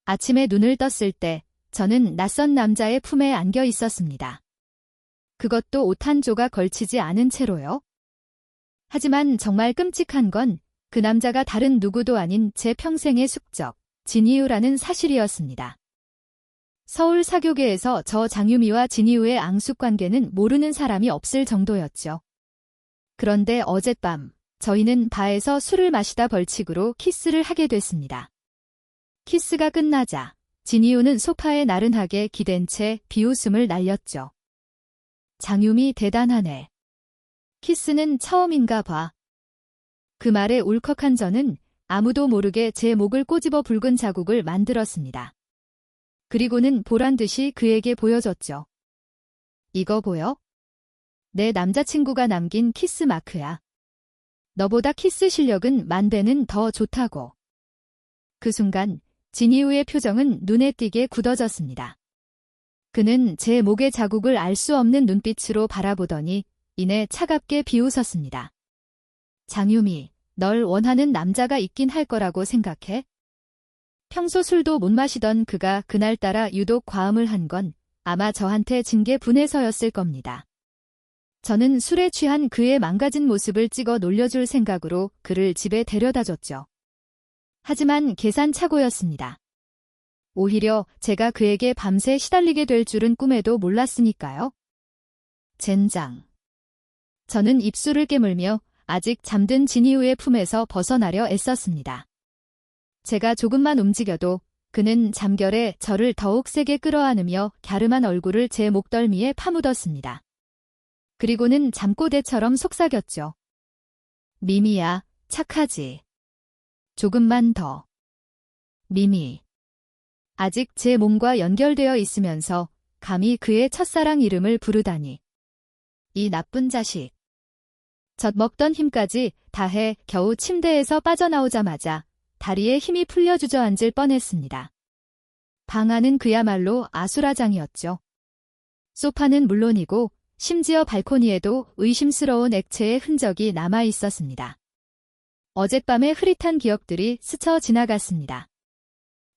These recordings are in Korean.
아침에 눈을 떴을 때 저는 낯선 남자의 품에 안겨 있었습니다. 그것도 옷 한 조각 걸치지 않은 채로요. 하지만 정말 끔찍한 건 그 남자가 다른 누구도 아닌 제 평생의 숙적, 진이유라는 사실이었습니다. 서울 사교계에서 저 장유미와 진이유의 앙숙관계는 모르는 사람이 없을 정도였죠. 그런데 어젯밤 저희는 바에서 술을 마시다 벌칙으로 키스를 하게 됐습니다. 키스가 끝나자 진이유는 소파에 나른하게 기댄 채 비웃음을 날렸죠. 장유미 대단하네. 키스는 처음인가 봐. 그 말에 울컥한 저는 아무도 모르게 제 목을 꼬집어 붉은 자국을 만들었습니다. 그리고는 보란듯이 그에게 보여줬죠. 이거 보여? 내 남자친구가 남긴 키스 마크야. 너보다 키스 실력은 만 배는 더 좋다고. 그 순간 진이유의 표정은 눈에 띄게 굳어졌습니다. 그는 제 목의 자국을 알 수 없는 눈빛으로 바라보더니 이내 차갑게 비웃었습니다. 장유미, 널 원하는 남자가 있긴 할 거라고 생각해? 평소 술도 못 마시던 그가 그날따라 유독 과음을 한 건 아마 저한테 진 게 분해서였을 겁니다. 저는 술에 취한 그의 망가진 모습을 찍어 놀려줄 생각으로 그를 집에 데려다줬죠. 하지만 계산착오였습니다. 오히려 제가 그에게 밤새 시달리게 될 줄은 꿈에도 몰랐으니까요. 젠장. 저는 입술을 깨물며 아직 잠든 진이유의 품에서 벗어나려 애썼습니다. 제가 조금만 움직여도 그는 잠결에 저를 더욱 세게 끌어안으며 갸름한 얼굴을 제 목덜미에 파묻었습니다. 그리고는 잠꼬대처럼 속삭였죠. 미미야, 착하지. 조금만 더. 미미. 아직 제 몸과 연결되어 있으면서 감히 그의 첫사랑 이름을 부르다니. 이 나쁜 자식. 젖먹던 힘까지 다해 겨우 침대에서 빠져나오자마자 다리에 힘이 풀려 주저앉을 뻔했습니다. 방 안은 그야말로 아수라장이었죠. 소파는 물론이고 심지어 발코니에도 의심스러운 액체의 흔적이 남아 있었습니다. 어젯밤의 흐릿한 기억들이 스쳐 지나갔습니다.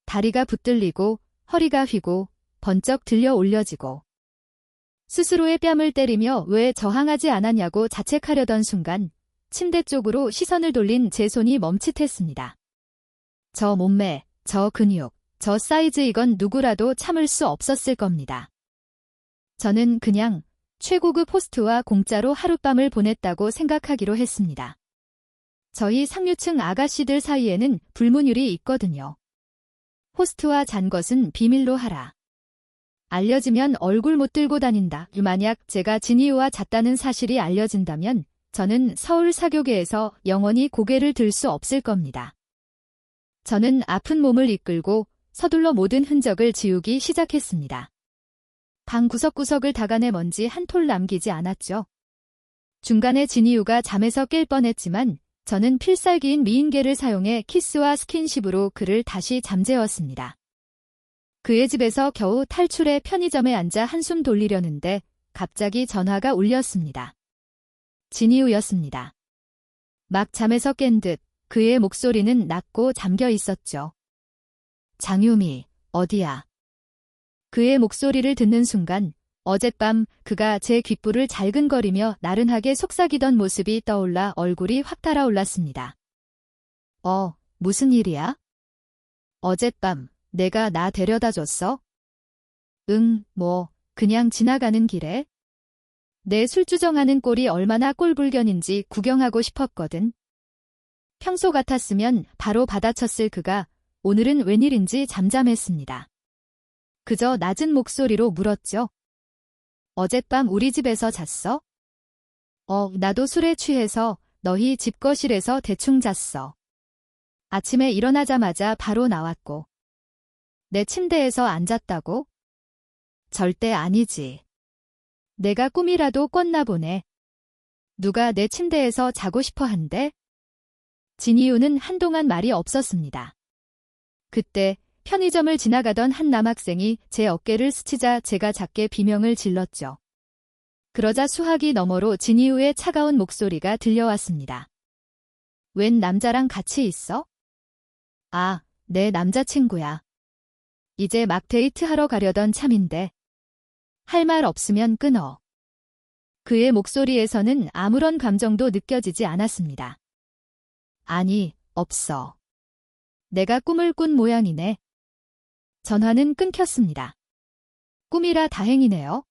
다리가 붙들리고 허리가 휘고 번쩍 들려 올려지고 스스로의 뺨을 때리며 왜 저항하지 않았냐고 자책하려던 순간 침대 쪽으로 시선을 돌린 제 손이 멈칫했습니다. 저 몸매, 저 근육, 저 사이즈 이건 누구라도 참을 수 없었을 겁니다. 저는 그냥 최고급 호스트와 공짜로 하룻밤을 보냈다고 생각하기로 했습니다. 저희 상류층 아가씨들 사이에는 불문율이 있거든요. 호스트와 잔 것은 비밀로 하라. 알려지면 얼굴 못 들고 다닌다. 만약 제가 진이유와 잤다는 사실이 알려진다면 저는 서울 사교계에서 영원히 고개를 들 수 없을 겁니다. 저는 아픈 몸을 이끌고 서둘러 모든 흔적을 지우기 시작했습니다. 방 구석구석을 다가내 먼지 한 톨 남기지 않았죠. 중간에 진이유가 잠에서 깰 뻔했지만 저는 필살기인 미인계를 사용해 키스와 스킨십으로 그를 다시 잠재웠습니다. 그의 집에서 겨우 탈출해 편의점에 앉아 한숨 돌리려는데 갑자기 전화가 울렸습니다. 진이유였습니다. 막 잠에서 깬 듯 그의 목소리는 낮고 잠겨 있었죠. 장유미, 어디야? 그의 목소리를 듣는 순간 어젯밤 그가 제 귓불을 잘근거리며 나른하게 속삭이던 모습이 떠올라 얼굴이 확 달아올랐습니다. 무슨 일이야? 어젯밤 내가 나 데려다 줬어? 응, 그냥 지나가는 길에. 내 술주정하는 꼴이 얼마나 꼴불견인지 구경하고 싶었거든. 평소 같았으면 바로 받아쳤을 그가 오늘은 웬일인지 잠잠했습니다. 그저 낮은 목소리로 물었죠. 어젯밤 우리 집에서 잤어? 나도 술에 취해서 너희 집 거실에서 대충 잤어. 아침에 일어나자마자 바로 나왔고. 내 침대에서 앉았다고? 절대 아니지. 내가 꿈이라도 꿨나 보네. 누가 내 침대에서 자고 싶어 한대? 진이유는 한동안 말이 없었습니다. 그때 편의점을 지나가던 한 남학생이 제 어깨를 스치자 제가 작게 비명을 질렀죠. 그러자 수화기 너머로 진이유의 차가운 목소리가 들려왔습니다. 웬 남자랑 같이 있어? 아, 내 남자친구야. 이제 막 데이트하러 가려던 참인데. 할 말 없으면 끊어. 그의 목소리에서는 아무런 감정도 느껴지지 않았습니다. 아니, 없어. 내가 꿈을 꾼 모양이네. 전화는 끊겼습니다. 꿈이라 다행이네요.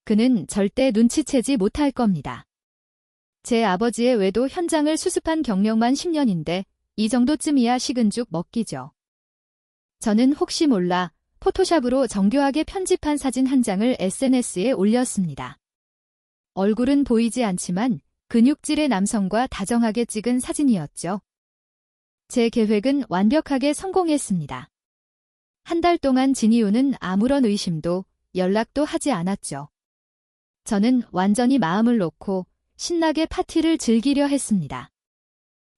그는 절대 눈치채지 못할 겁니다. 제 아버지의 외도 현장을 수습한 경력만 10년인데 이 정도쯤이야 식은 죽 먹기죠. 저는 혹시 몰라 포토샵으로 정교하게 편집한 사진 한 장을 SNS에 올렸습니다. 얼굴은 보이지 않지만 근육질의 남성과 다정하게 찍은 사진이었죠. 제 계획은 완벽하게 성공했습니다. 한 달 동안 진이유는 아무런 의심도 연락도 하지 않았죠. 저는 완전히 마음을 놓고 신나게 파티를 즐기려 했습니다.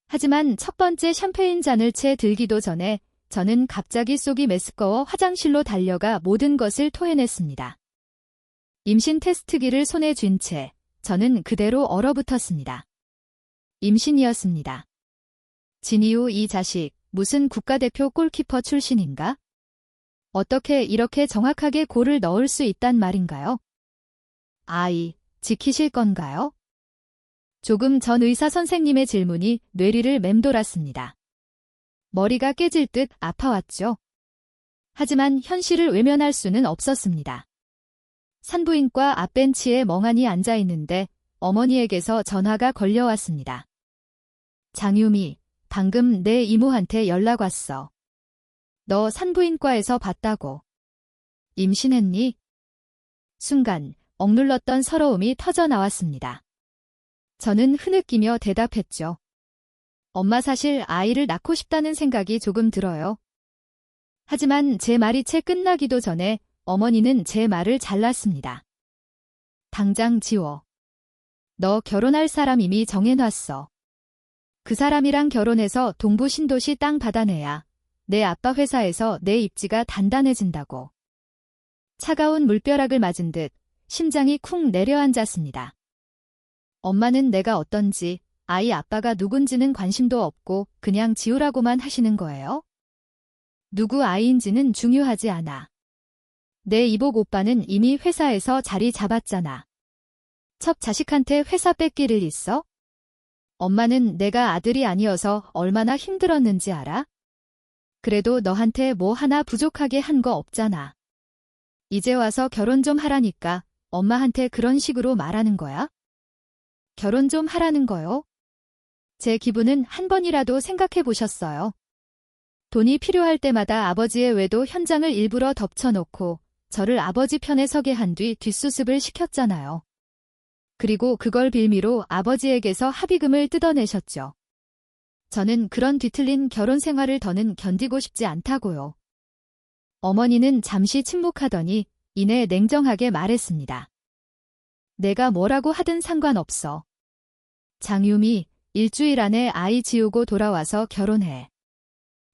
하지만 첫 번째 샴페인 잔을 채 들기도 전에 저는 갑자기 속이 메스꺼워 화장실로 달려가 모든 것을 토해냈습니다. 임신 테스트기를 손에 쥔 채 저는 그대로 얼어붙었습니다. 임신이었습니다. 진이유 이 자식 무슨 국가대표 골키퍼 출신인가? 어떻게 이렇게 정확하게 골을 넣을 수 있단 말인가요? 아이, 지키실 건가요? 조금 전 의사 선생님의 질문이 뇌리를 맴돌았습니다. 머리가 깨질 듯 아파왔죠. 하지만 현실을 외면할 수는 없었습니다. 산부인과 앞벤치에 멍하니 앉아있는데 어머니에게서 전화가 걸려왔습니다. 장유미, 방금 내 이모한테 연락 왔어. 너 산부인과에서 봤다고. 임신했니? 순간 억눌렀던 서러움이 터져나왔습니다. 저는 흐느끼며 대답했죠. 엄마 사실 아이를 낳고 싶다는 생각이 조금 들어요. 하지만 제 말이 채 끝나기도 전에 어머니는 제 말을 잘랐습니다. 당장 지워. 너 결혼할 사람 이미 정해놨어. 그 사람이랑 결혼해서 동부 신도시 땅 받아내야 내 아빠 회사에서 내 입지가 단단해진다고. 차가운 물벼락을 맞은 듯 심장이 쿵 내려앉았습니다. 엄마는 내가 어떤지 아이 아빠가 누군지는 관심도 없고 그냥 지우라고만 하시는 거예요? 누구 아이인지는 중요하지 않아. 내 이복 오빠는 이미 회사에서 자리 잡았잖아. 첩 자식한테 회사 뺏길 일 있어? 엄마는 내가 아들이 아니어서 얼마나 힘들었는지 알아? 그래도 너한테 뭐 하나 부족하게 한 거 없잖아. 이제 와서 결혼 좀 하라니까 엄마한테 그런 식으로 말하는 거야? 결혼 좀 하라는 거요? 제 기분은 한 번이라도 생각해 보셨어요? 돈이 필요할 때마다 아버지의 외도 현장을 일부러 덮쳐놓고 저를 아버지 편에 서게 한 뒤 뒷수습을 시켰잖아요. 그리고 그걸 빌미로 아버지에게서 합의금을 뜯어내셨죠. 저는 그런 뒤틀린 결혼 생활을 더는 견디고 싶지 않다고요. 어머니는 잠시 침묵하더니 이내 냉정하게 말했습니다. 내가 뭐라고 하든 상관없어. 장유미, 일주일 안에 아이 지우고 돌아와서 결혼해.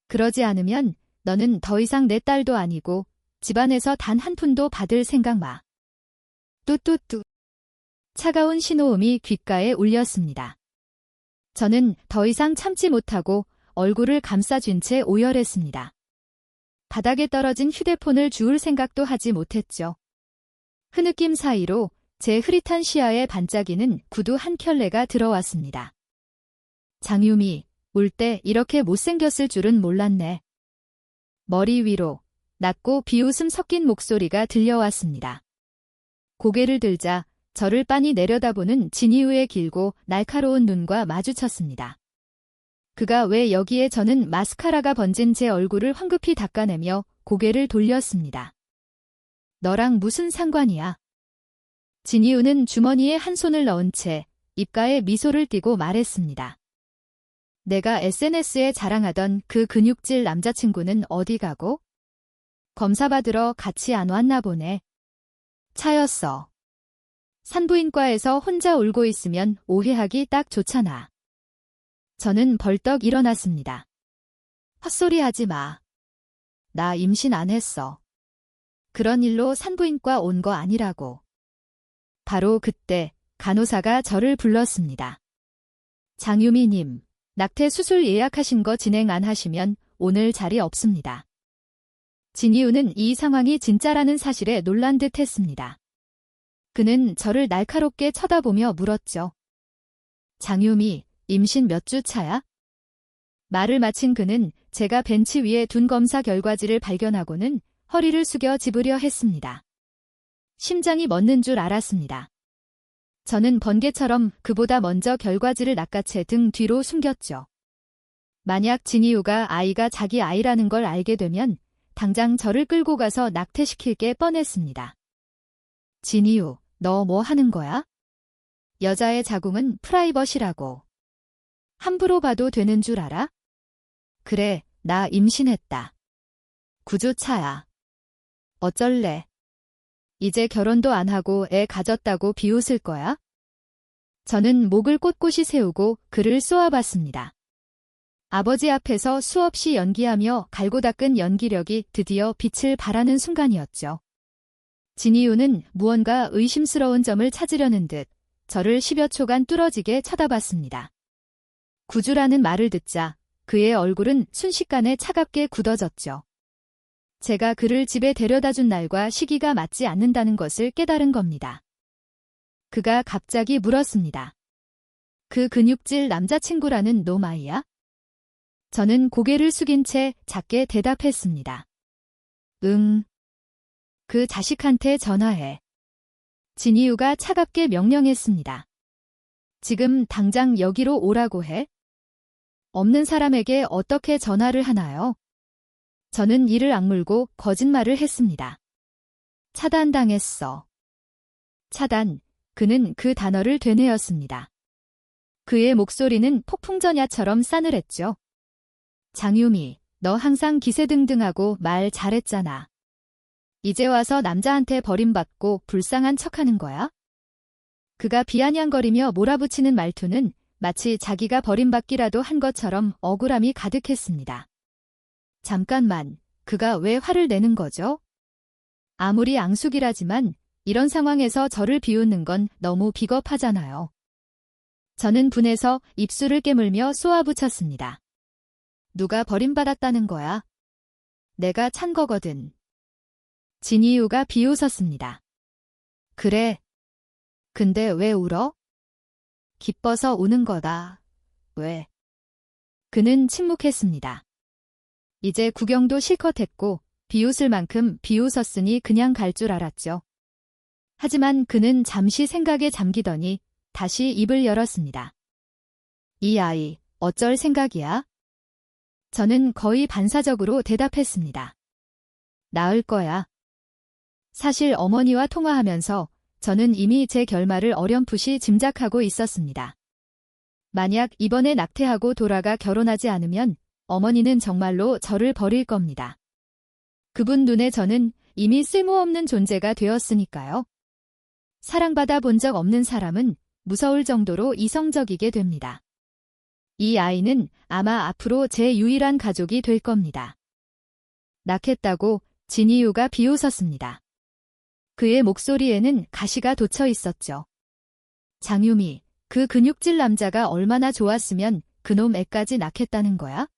그러지 않으면 너는 더 이상 내 딸도 아니고 집안에서 단 한 푼도 받을 생각 마. 뚜뚜뚜. 차가운 신호음이 귓가에 울렸습니다. 저는 더 이상 참지 못하고 얼굴을 감싸쥔 채 오열했습니다. 바닥에 떨어진 휴대폰을 주울 생각도 하지 못했죠. 흐느낌 사이로 제 흐릿한 시야에 반짝이는 구두 한 켤레가 들어왔습니다. 장유미, 울 때 이렇게 못생겼을 줄은 몰랐네. 머리 위로 낮고 비웃음 섞인 목소리가 들려왔습니다. 고개를 들자 저를 빤히 내려다보는 진이유의 길고 날카로운 눈과 마주쳤습니다. 그가 왜 여기에 저는 마스카라가 번진 제 얼굴을 황급히 닦아내며 고개를 돌렸습니다. 너랑 무슨 상관이야? 진이유는 주머니에 한 손을 넣은 채 입가에 미소를 띠고 말했습니다. 내가 SNS에 자랑하던 그 근육질 남자친구는 어디 가고? 검사 받으러 같이 안 왔나 보네. 차였어. 산부인과에서 혼자 울고 있으면 오해하기 딱 좋잖아. 저는 벌떡 일어났습니다. 헛소리 하지 마. 나 임신 안 했어. 그런 일로 산부인과 온 거 아니라고. 바로 그때 간호사가 저를 불렀습니다. 장유미님, 낙태 수술 예약하신 거 진행 안 하시면 오늘 자리 없습니다. 진이유는 이 상황이 진짜라는 사실에 놀란 듯 했습니다. 그는 저를 날카롭게 쳐다보며 물었죠. 장유미, 임신 몇 주 차야? 말을 마친 그는 제가 벤치 위에 둔 검사 결과지를 발견하고는 허리를 숙여 짚으려 했습니다. 심장이 멎는 줄 알았습니다. 저는 번개처럼 그보다 먼저 결과지를 낚아채 등 뒤로 숨겼죠. 만약 진이유가 아이가 자기 아이라는 걸 알게 되면 당장 저를 끌고 가서 낙태시킬 게 뻔했습니다. 진이유, 너 뭐 하는 거야? 여자의 자궁은 프라이버시라고. 함부로 봐도 되는 줄 알아? 그래, 나 임신했다. 9주 차야. 어쩔래? 이제 결혼도 안 하고 애 가졌다고 비웃을 거야? 저는 목을 꼿꼿이 세우고 그를 쏘아봤습니다. 아버지 앞에서 수없이 연기하며 갈고 닦은 연기력이 드디어 빛을 발하는 순간이었죠. 진이유는 무언가 의심스러운 점을 찾으려는 듯 저를 10여 초간 뚫어지게 쳐다봤습니다. 구주라는 말을 듣자 그의 얼굴은 순식간에 차갑게 굳어졌죠. 제가 그를 집에 데려다준 날과 시기가 맞지 않는다는 것을 깨달은 겁니다. 그가 갑자기 물었습니다. 그 근육질 남자친구라는 놈 아이야? 저는 고개를 숙인 채 작게 대답했습니다. 응. 그 자식한테 전화해. 진이유가 차갑게 명령했습니다. 지금 당장 여기로 오라고 해? 없는 사람에게 어떻게 전화를 하나요? 저는 이를 악물고 거짓말을 했습니다. 차단당했어. 차단, 그는 그 단어를 되뇌었습니다. 그의 목소리는 폭풍전야처럼 싸늘했죠. 장유미, 너 항상 기세등등하고 말 잘했잖아. 이제 와서 남자한테 버림받고 불쌍한 척하는 거야? 그가 비아냥거리며 몰아붙이는 말투는 마치 자기가 버림받기라도 한 것처럼 억울함이 가득했습니다. 잠깐만, 그가 왜 화를 내는 거죠? 아무리 앙숙이라지만 이런 상황에서 저를 비웃는 건 너무 비겁하잖아요. 저는 분해서 입술을 깨물며 쏘아붙였습니다. 누가 버림받았다는 거야? 내가 찬 거거든. 진이유가 비웃었습니다. 그래. 근데 왜 울어? 기뻐서 우는 거다. 왜? 그는 침묵했습니다. 이제 구경도 실컷 했고 비웃을 만큼 비웃었으니 그냥 갈 줄 알았죠. 하지만 그는 잠시 생각에 잠기더니 다시 입을 열었습니다. 이 아이, 어쩔 생각이야? 저는 거의 반사적으로 대답했습니다. 낳을 거야. 사실 어머니와 통화하면서 저는 이미 제 결말을 어렴풋이 짐작하고 있었습니다. 만약 이번에 낙태하고 돌아가 결혼하지 않으면 어머니는 정말로 저를 버릴 겁니다. 그분 눈에 저는 이미 쓸모없는 존재가 되었으니까요. 사랑받아 본 적 없는 사람은 무서울 정도로 이성적이게 됩니다. 이 아이는 아마 앞으로 제 유일한 가족이 될 겁니다. 낳겠다고 진이유가 비웃었습니다. 그의 목소리에는 가시가 돋쳐 있었죠. 장유미, 그 근육질 남자가 얼마나 좋았으면 그놈 애까지 낳겠다는 거야?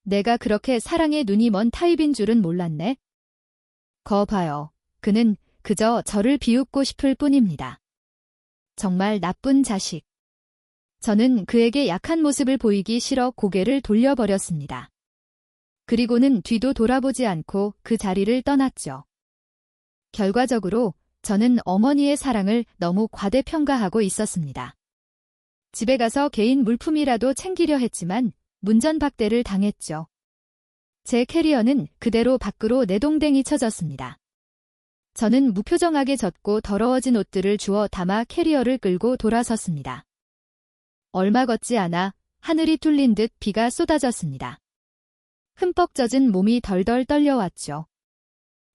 내가 그렇게 사랑에 눈이 먼 타입인 줄은 몰랐네. 거 봐요. 그는 그저 저를 비웃고 싶을 뿐입니다. 정말 나쁜 자식. 저는 그에게 약한 모습을 보이기 싫어 고개를 돌려버렸습니다. 그리고는 뒤도 돌아보지 않고 그 자리를 떠났죠. 결과적으로 저는 어머니의 사랑을 너무 과대평가하고 있었습니다. 집에 가서 개인 물품이라도 챙기려 했지만 문전박대를 당했죠. 제 캐리어는 그대로 밖으로 내동댕이 쳐졌습니다. 저는 무표정하게 젖고 더러워진 옷들을 주워 담아 캐리어를 끌고 돌아섰습니다. 얼마 걷지 않아 하늘이 뚫린 듯 비가 쏟아졌습니다. 흠뻑 젖은 몸이 덜덜 떨려왔죠.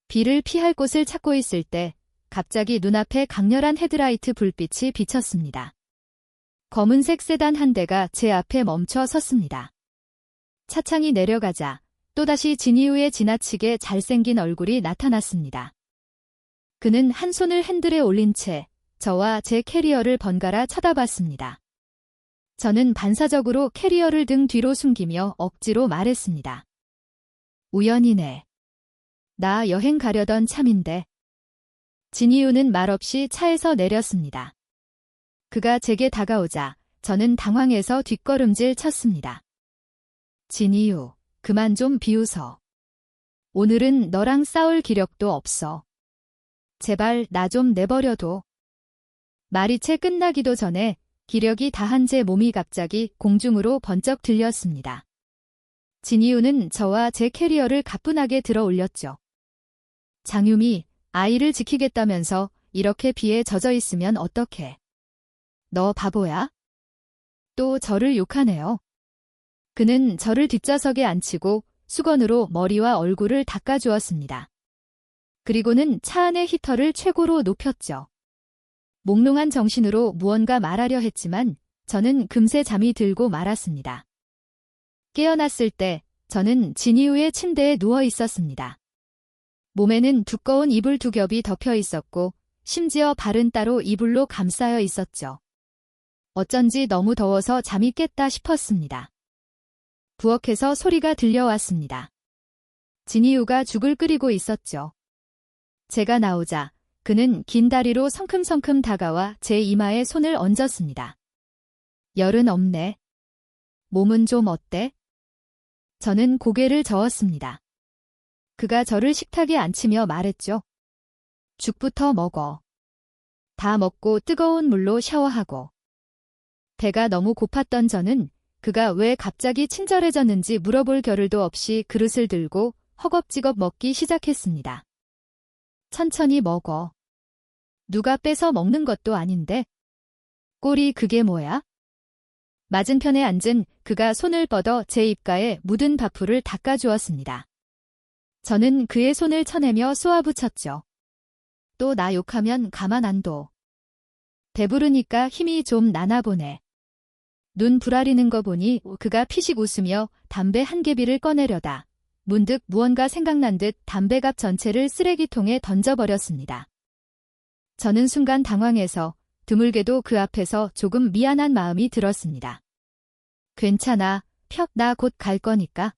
비를 피할 곳을 찾고 있을 때 갑자기 눈앞에 강렬한 헤드라이트 불빛이 비쳤습니다. 검은색 세단 한 대가 제 앞에 멈춰 섰습니다. 차창이 내려가자 또다시 진이유의 지나치게 잘생긴 얼굴이 나타났습니다. 그는 한 손을 핸들에 올린 채 저와 제 캐리어를 번갈아 쳐다봤습니다. 저는 반사적으로 캐리어를 등 뒤로 숨기며 억지로 말했습니다. 우연이네. 나 여행 가려던 참인데. 진이유는 말없이 차에서 내렸습니다. 그가 제게 다가오자 저는 당황해서 뒷걸음질 쳤습니다. 진이유, 그만 좀 비웃어. 오늘은 너랑 싸울 기력도 없어. 제발 나 좀 내버려둬. 말이 채 끝나기도 전에 기력이 다한 제 몸이 갑자기 공중으로 번쩍 들렸습니다. 진이유는 저와 제 캐리어를 가뿐하게 들어 올렸죠. 장유미, 아이를 지키겠다면서 이렇게 비에 젖어 있으면 어떡해. 너 바보야? 또 저를 욕하네요. 그는 저를 뒷좌석에 앉히고 수건으로 머리와 얼굴을 닦아주었습니다. 그리고는 차 안의 히터를 최고로 높였죠. 몽롱한 정신으로 무언가 말하려 했지만 저는 금세 잠이 들고 말았습니다. 깨어났을 때 저는 진이유의 침대에 누워 있었습니다. 몸에는 두꺼운 이불 2겹이 덮여 있었고 심지어 발은 따로 이불로 감싸여 있었죠. 어쩐지 너무 더워서 잠이 깼다 싶었습니다. 부엌에서 소리가 들려왔습니다. 진이유가 죽을 끓이고 있었죠. 제가 나오자 그는 긴 다리로 성큼성큼 다가와 제 이마에 손을 얹었습니다. 열은 없네. 몸은 좀 어때? 저는 고개를 저었습니다. 그가 저를 식탁에 앉히며 말했죠. 죽부터 먹어. 다 먹고 뜨거운 물로 샤워하고. 배가 너무 고팠던 저는 그가 왜 갑자기 친절해졌는지 물어볼 겨를도 없이 그릇을 들고 허겁지겁 먹기 시작했습니다. 천천히 먹어. 누가 뺏어 먹는 것도 아닌데. 꼴이 그게 뭐야? 맞은편에 앉은 그가 손을 뻗어 제 입가에 묻은 밥풀을 닦아주었습니다. 저는 그의 손을 쳐내며 쏘아붙였죠. 또 나 욕하면 가만 안 둬. 배부르니까 힘이 좀 나나 보네. 눈 부라리는 거 보니 그가 피식 웃으며 담배 한 개비를 꺼내려다 문득 무언가 생각난 듯 담배갑 전체를 쓰레기통에 던져버렸습니다. 저는 순간 당황해서 드물게도 그 앞에서 조금 미안한 마음이 들었습니다. 괜찮아, 나 곧 갈 거니까.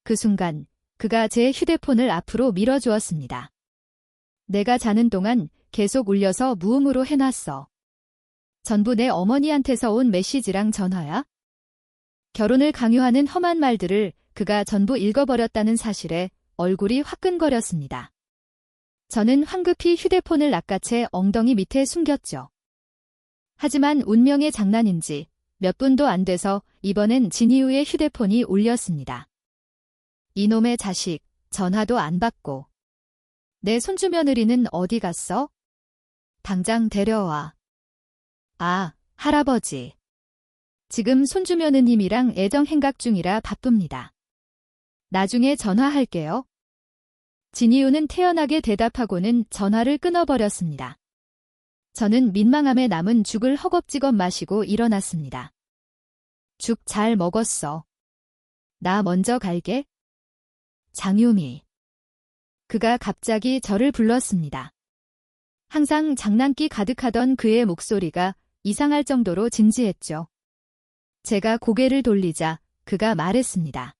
그 순간 그가 제 휴대폰을 앞으로 밀어주었습니다. 내가 자는 동안 계속 울려서 무음으로 해놨어. 전부 내 어머니한테서 온 메시지랑 전화야? 결혼을 강요하는 험한 말들을 그가 전부 읽어버렸다는 사실에 얼굴이 화끈거렸습니다. 저는 황급히 휴대폰을 낚아채 엉덩이 밑에 숨겼죠. 하지만 운명의 장난인지 몇 분도 안 돼서 이번엔 진이유의 휴대폰이 울렸습니다. 이놈의 자식, 전화도 안 받고. 내 손주 며느리는 어디 갔어? 당장 데려와. 아, 할아버지. 지금 손주 며느님이랑 애정 행각 중이라 바쁩니다. 나중에 전화할게요. 진이유는 태연하게 대답하고는 전화를 끊어버렸습니다. 저는 민망함에 남은 죽을 허겁지겁 마시고 일어났습니다. 죽 잘 먹었어. 나 먼저 갈게. 장유미. 그가 갑자기 저를 불렀습니다. 항상 장난기 가득하던 그의 목소리가 이상할 정도로 진지했죠. 제가 고개를 돌리자 그가 말했습니다.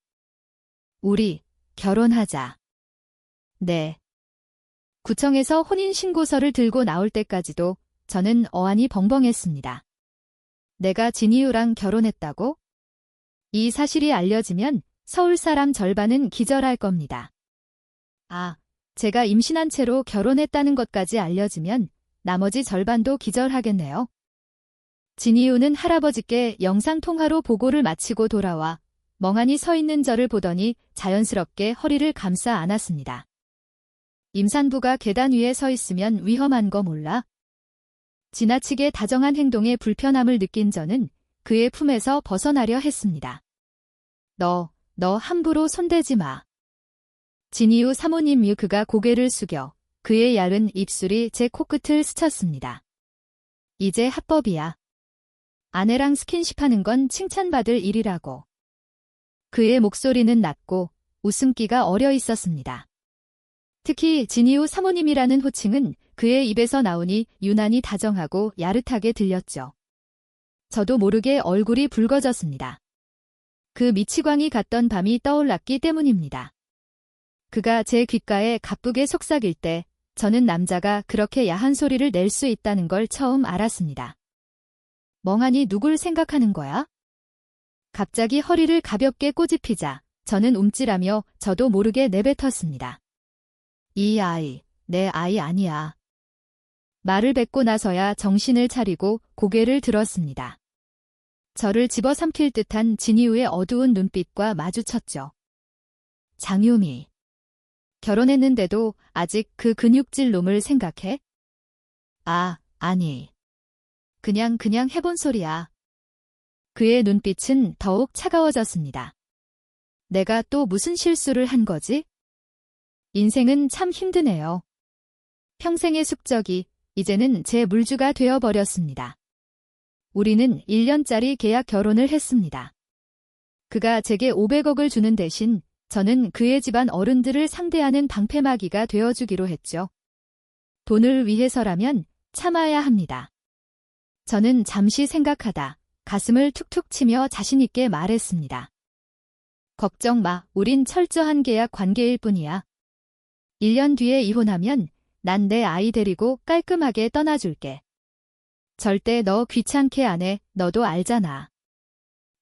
우리 결혼하자. 네. 구청에서 혼인신고서를 들고 나올 때까지도 저는 어안이 벙벙했습니다. 내가 진이유랑 결혼했다고? 이 사실이 알려지면 서울 사람 절반은 기절할 겁니다. 아, 제가 임신한 채로 결혼했다는 것까지 알려지면 나머지 절반도 기절하겠네요. 진이유는 할아버지께 영상통화로 보고를 마치고 돌아와 멍하니 서 있는 저를 보더니 자연스럽게 허리를 감싸 안았습니다. 임산부가 계단 위에 서 있으면 위험한 거 몰라? 지나치게 다정한 행동에 불편함을 느낀 저는 그의 품에서 벗어나려 했습니다. 너 함부로 손대지 마. 진이유 사모님 그가 고개를 숙여 그의 얇은 입술이 제 코끝을 스쳤습니다. 이제 합법이야. 아내랑 스킨십하는 건 칭찬받을 일이라고. 그의 목소리는 낮고 웃음기가 어려 있었습니다. 특히 진이유 사모님이라는 호칭은 그의 입에서 나오니 유난히 다정하고 야릇하게 들렸죠. 저도 모르게 얼굴이 붉어졌습니다. 그 미치광이 갔던 밤이 떠올랐기 때문입니다. 그가 제 귓가에 가쁘게 속삭일 때 저는 남자가 그렇게 야한 소리를 낼 수 있다는 걸 처음 알았습니다. 멍하니 누굴 생각하는 거야? 갑자기 허리를 가볍게 꼬집히자 저는 움찔하며 저도 모르게 내뱉었습니다. 이 아이, 내 아이 아니야. 말을 뱉고 나서야 정신을 차리고 고개를 들었습니다. 저를 집어삼킬 듯한 진이우의 어두운 눈빛과 마주쳤죠. 장유미. 결혼했는데도 아직 그 근육질 놈을 생각해? 아, 아니. 그냥 해본 소리야. 그의 눈빛은 더욱 차가워졌습니다. 내가 또 무슨 실수를 한 거지? 인생은 참 힘드네요. 평생의 숙적이 이제는 제 물주가 되어버렸습니다. 우리는 1년짜리 계약 결혼을 했습니다. 그가 제게 500억을 주는 대신 저는 그의 집안 어른들을 상대하는 방패막이가 되어주기로 했죠. 돈을 위해서라면 참아야 합니다. 저는 잠시 생각하다 가슴을 툭툭 치며 자신있게 말했습니다. 걱정 마, 우린 철저한 계약 관계일 뿐이야. 1년 뒤에 이혼하면 난 내 아이 데리고 깔끔하게 떠나줄게. 절대 너 귀찮게 안 해, 너도 알잖아.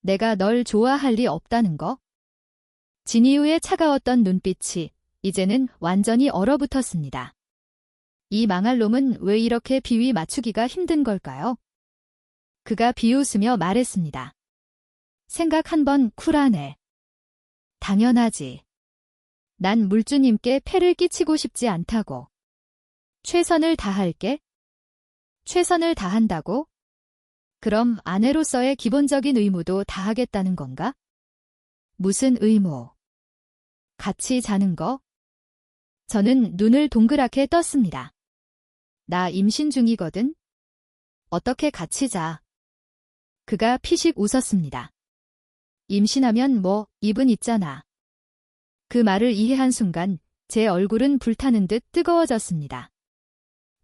내가 널 좋아할 리 없다는 거? 진이우의 차가웠던 눈빛이 이제는 완전히 얼어붙었습니다. 이 망할 놈은 왜 이렇게 비위 맞추기가 힘든 걸까요? 그가 비웃으며 말했습니다. 생각 한번 쿨하네. 당연하지. 난 물주님께 폐를 끼치고 싶지 않다고. 최선을 다할게. 최선을 다한다고? 그럼 아내로서의 기본적인 의무도 다하겠다는 건가? 무슨 의무? 같이 자는 거? 저는 눈을 동그랗게 떴습니다. 나 임신 중이거든? 어떻게 같이 자? 그가 피식 웃었습니다. 임신하면 뭐, 입은 있잖아. 그 말을 이해한 순간 제 얼굴은 불타는 듯 뜨거워졌습니다.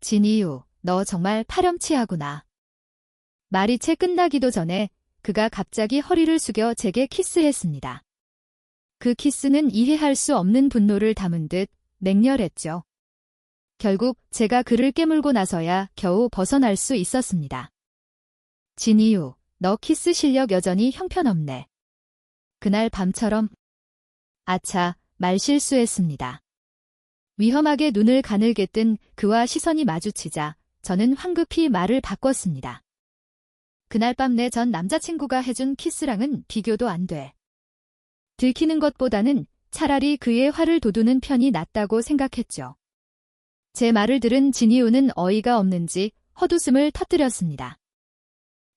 진이유, 너 정말 파렴치하구나. 말이 채 끝나기도 전에 그가 갑자기 허리를 숙여 제게 키스했습니다. 그 키스는 이해할 수 없는 분노를 담은 듯 맹렬했죠. 결국 제가 그를 깨물고 나서야 겨우 벗어날 수 있었습니다. 진이유, 너 키스 실력 여전히 형편없네. 그날 밤처럼 아차, 말실수했습니다. 위험하게 눈을 가늘게 뜬 그와 시선이 마주치자 저는 황급히 말을 바꿨습니다. 그날 밤 내 전 남자친구가 해준 키스랑은 비교도 안 돼. 들키는 것보다는 차라리 그의 화를 돋우는 편이 낫다고 생각했죠. 제 말을 들은 진이우는 어이가 없는지 헛웃음을 터뜨렸습니다.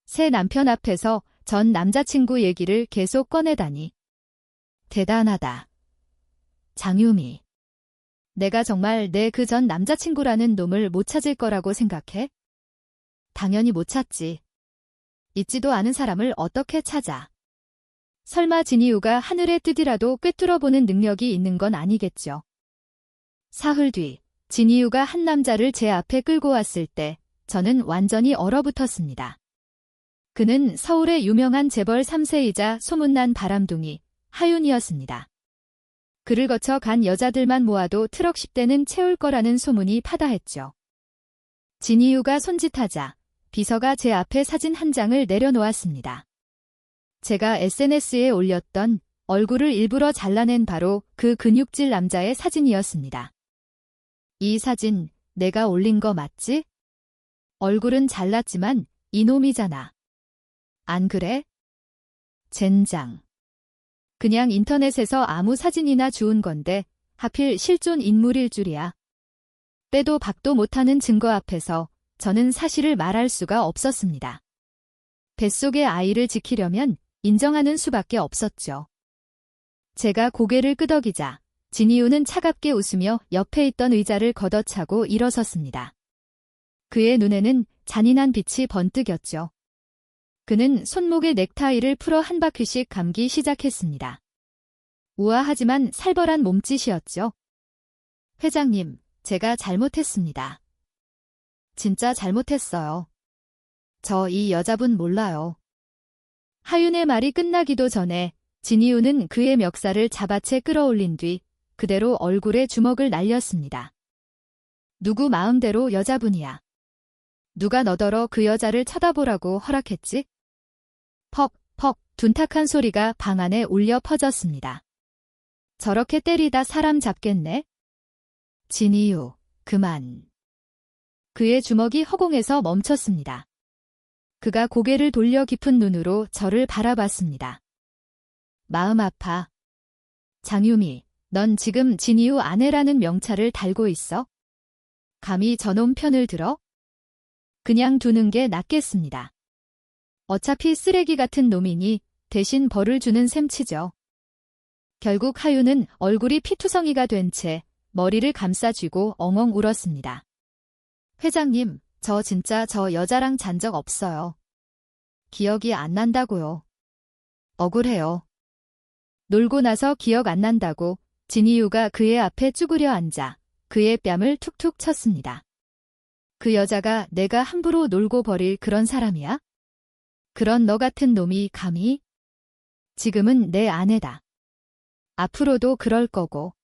새 남편 앞에서 전 남자친구 얘기를 계속 꺼내다니. 대단하다. 장유미. 내가 정말 내 그 전 남자친구라는 놈을 못 찾을 거라고 생각해? 당연히 못 찾지. 있지도 않은 사람을 어떻게 찾아? 설마 진이우가 하늘의 뜻이라도 꿰뚫어보는 능력이 있는 건 아니겠죠. 사흘 뒤 진이우가 한 남자를 제 앞에 끌고 왔을 때 저는 완전히 얼어붙었습니다. 그는 서울의 유명한 재벌 3세이자 소문난 바람둥이 하윤이었습니다. 그를 거쳐 간 여자들만 모아도 트럭 10대는 채울 거라는 소문이 파다했죠. 진이우가 손짓하자 비서가 제 앞에 사진 한 장을 내려놓았습니다. 제가 SNS에 올렸던 얼굴을 일부러 잘라낸 바로 그 근육질 남자의 사진이었습니다. 이 사진 내가 올린 거 맞지? 얼굴은 잘랐지만 이놈이잖아. 안 그래? 젠장. 그냥 인터넷에서 아무 사진이나 주운 건데 하필 실존 인물일 줄이야. 때도 박도 못하는 증거 앞에서 저는 사실을 말할 수가 없었습니다. 뱃속의 아이를 지키려면 인정하는 수밖에 없었죠. 제가 고개를 끄덕이자 진이우는 차갑게 웃으며 옆에 있던 의자를 걷어차고 일어섰습니다. 그의 눈에는 잔인한 빛이 번뜩였죠. 그는 손목에 넥타이를 풀어 한 바퀴씩 감기 시작했습니다. 우아하지만 살벌한 몸짓이었죠. 회장님, 제가 잘못했습니다. 진짜 잘못했어요. 저 이 여자분 몰라요. 하윤의 말이 끝나기도 전에 진이우는 그의 멱살을 잡아채 끌어올린 뒤 그대로 얼굴에 주먹을 날렸습니다. 누구 마음대로 여자분이야. 누가 너더러 그 여자를 쳐다보라고 허락했지? 퍽, 퍽, 둔탁한 소리가 방 안에 울려 퍼졌습니다. 저렇게 때리다 사람 잡겠네? 진이유, 그만. 그의 주먹이 허공에서 멈췄습니다. 그가 고개를 돌려 깊은 눈으로 저를 바라봤습니다. 마음 아파. 장유미, 넌 지금 진이유 아내라는 명찰을 달고 있어? 감히 저놈 편을 들어? 그냥 두는 게 낫겠습니다. 어차피 쓰레기 같은 놈이니 대신 벌을 주는 셈치죠. 결국 하유는 얼굴이 피투성이가 된 채 머리를 감싸쥐고 엉엉 울었습니다. 회장님, 저 진짜 저 여자랑 잔 적 없어요. 기억이 안 난다고요. 억울해요. 놀고 나서 기억 안 난다고 진이유가 그의 앞에 쭈그려 앉아 그의 뺨을 툭툭 쳤습니다. 그 여자가 내가 함부로 놀고 버릴 그런 사람이야? 그런 너 같은 놈이 감히? 지금은 내 아내다. 앞으로도 그럴 거고.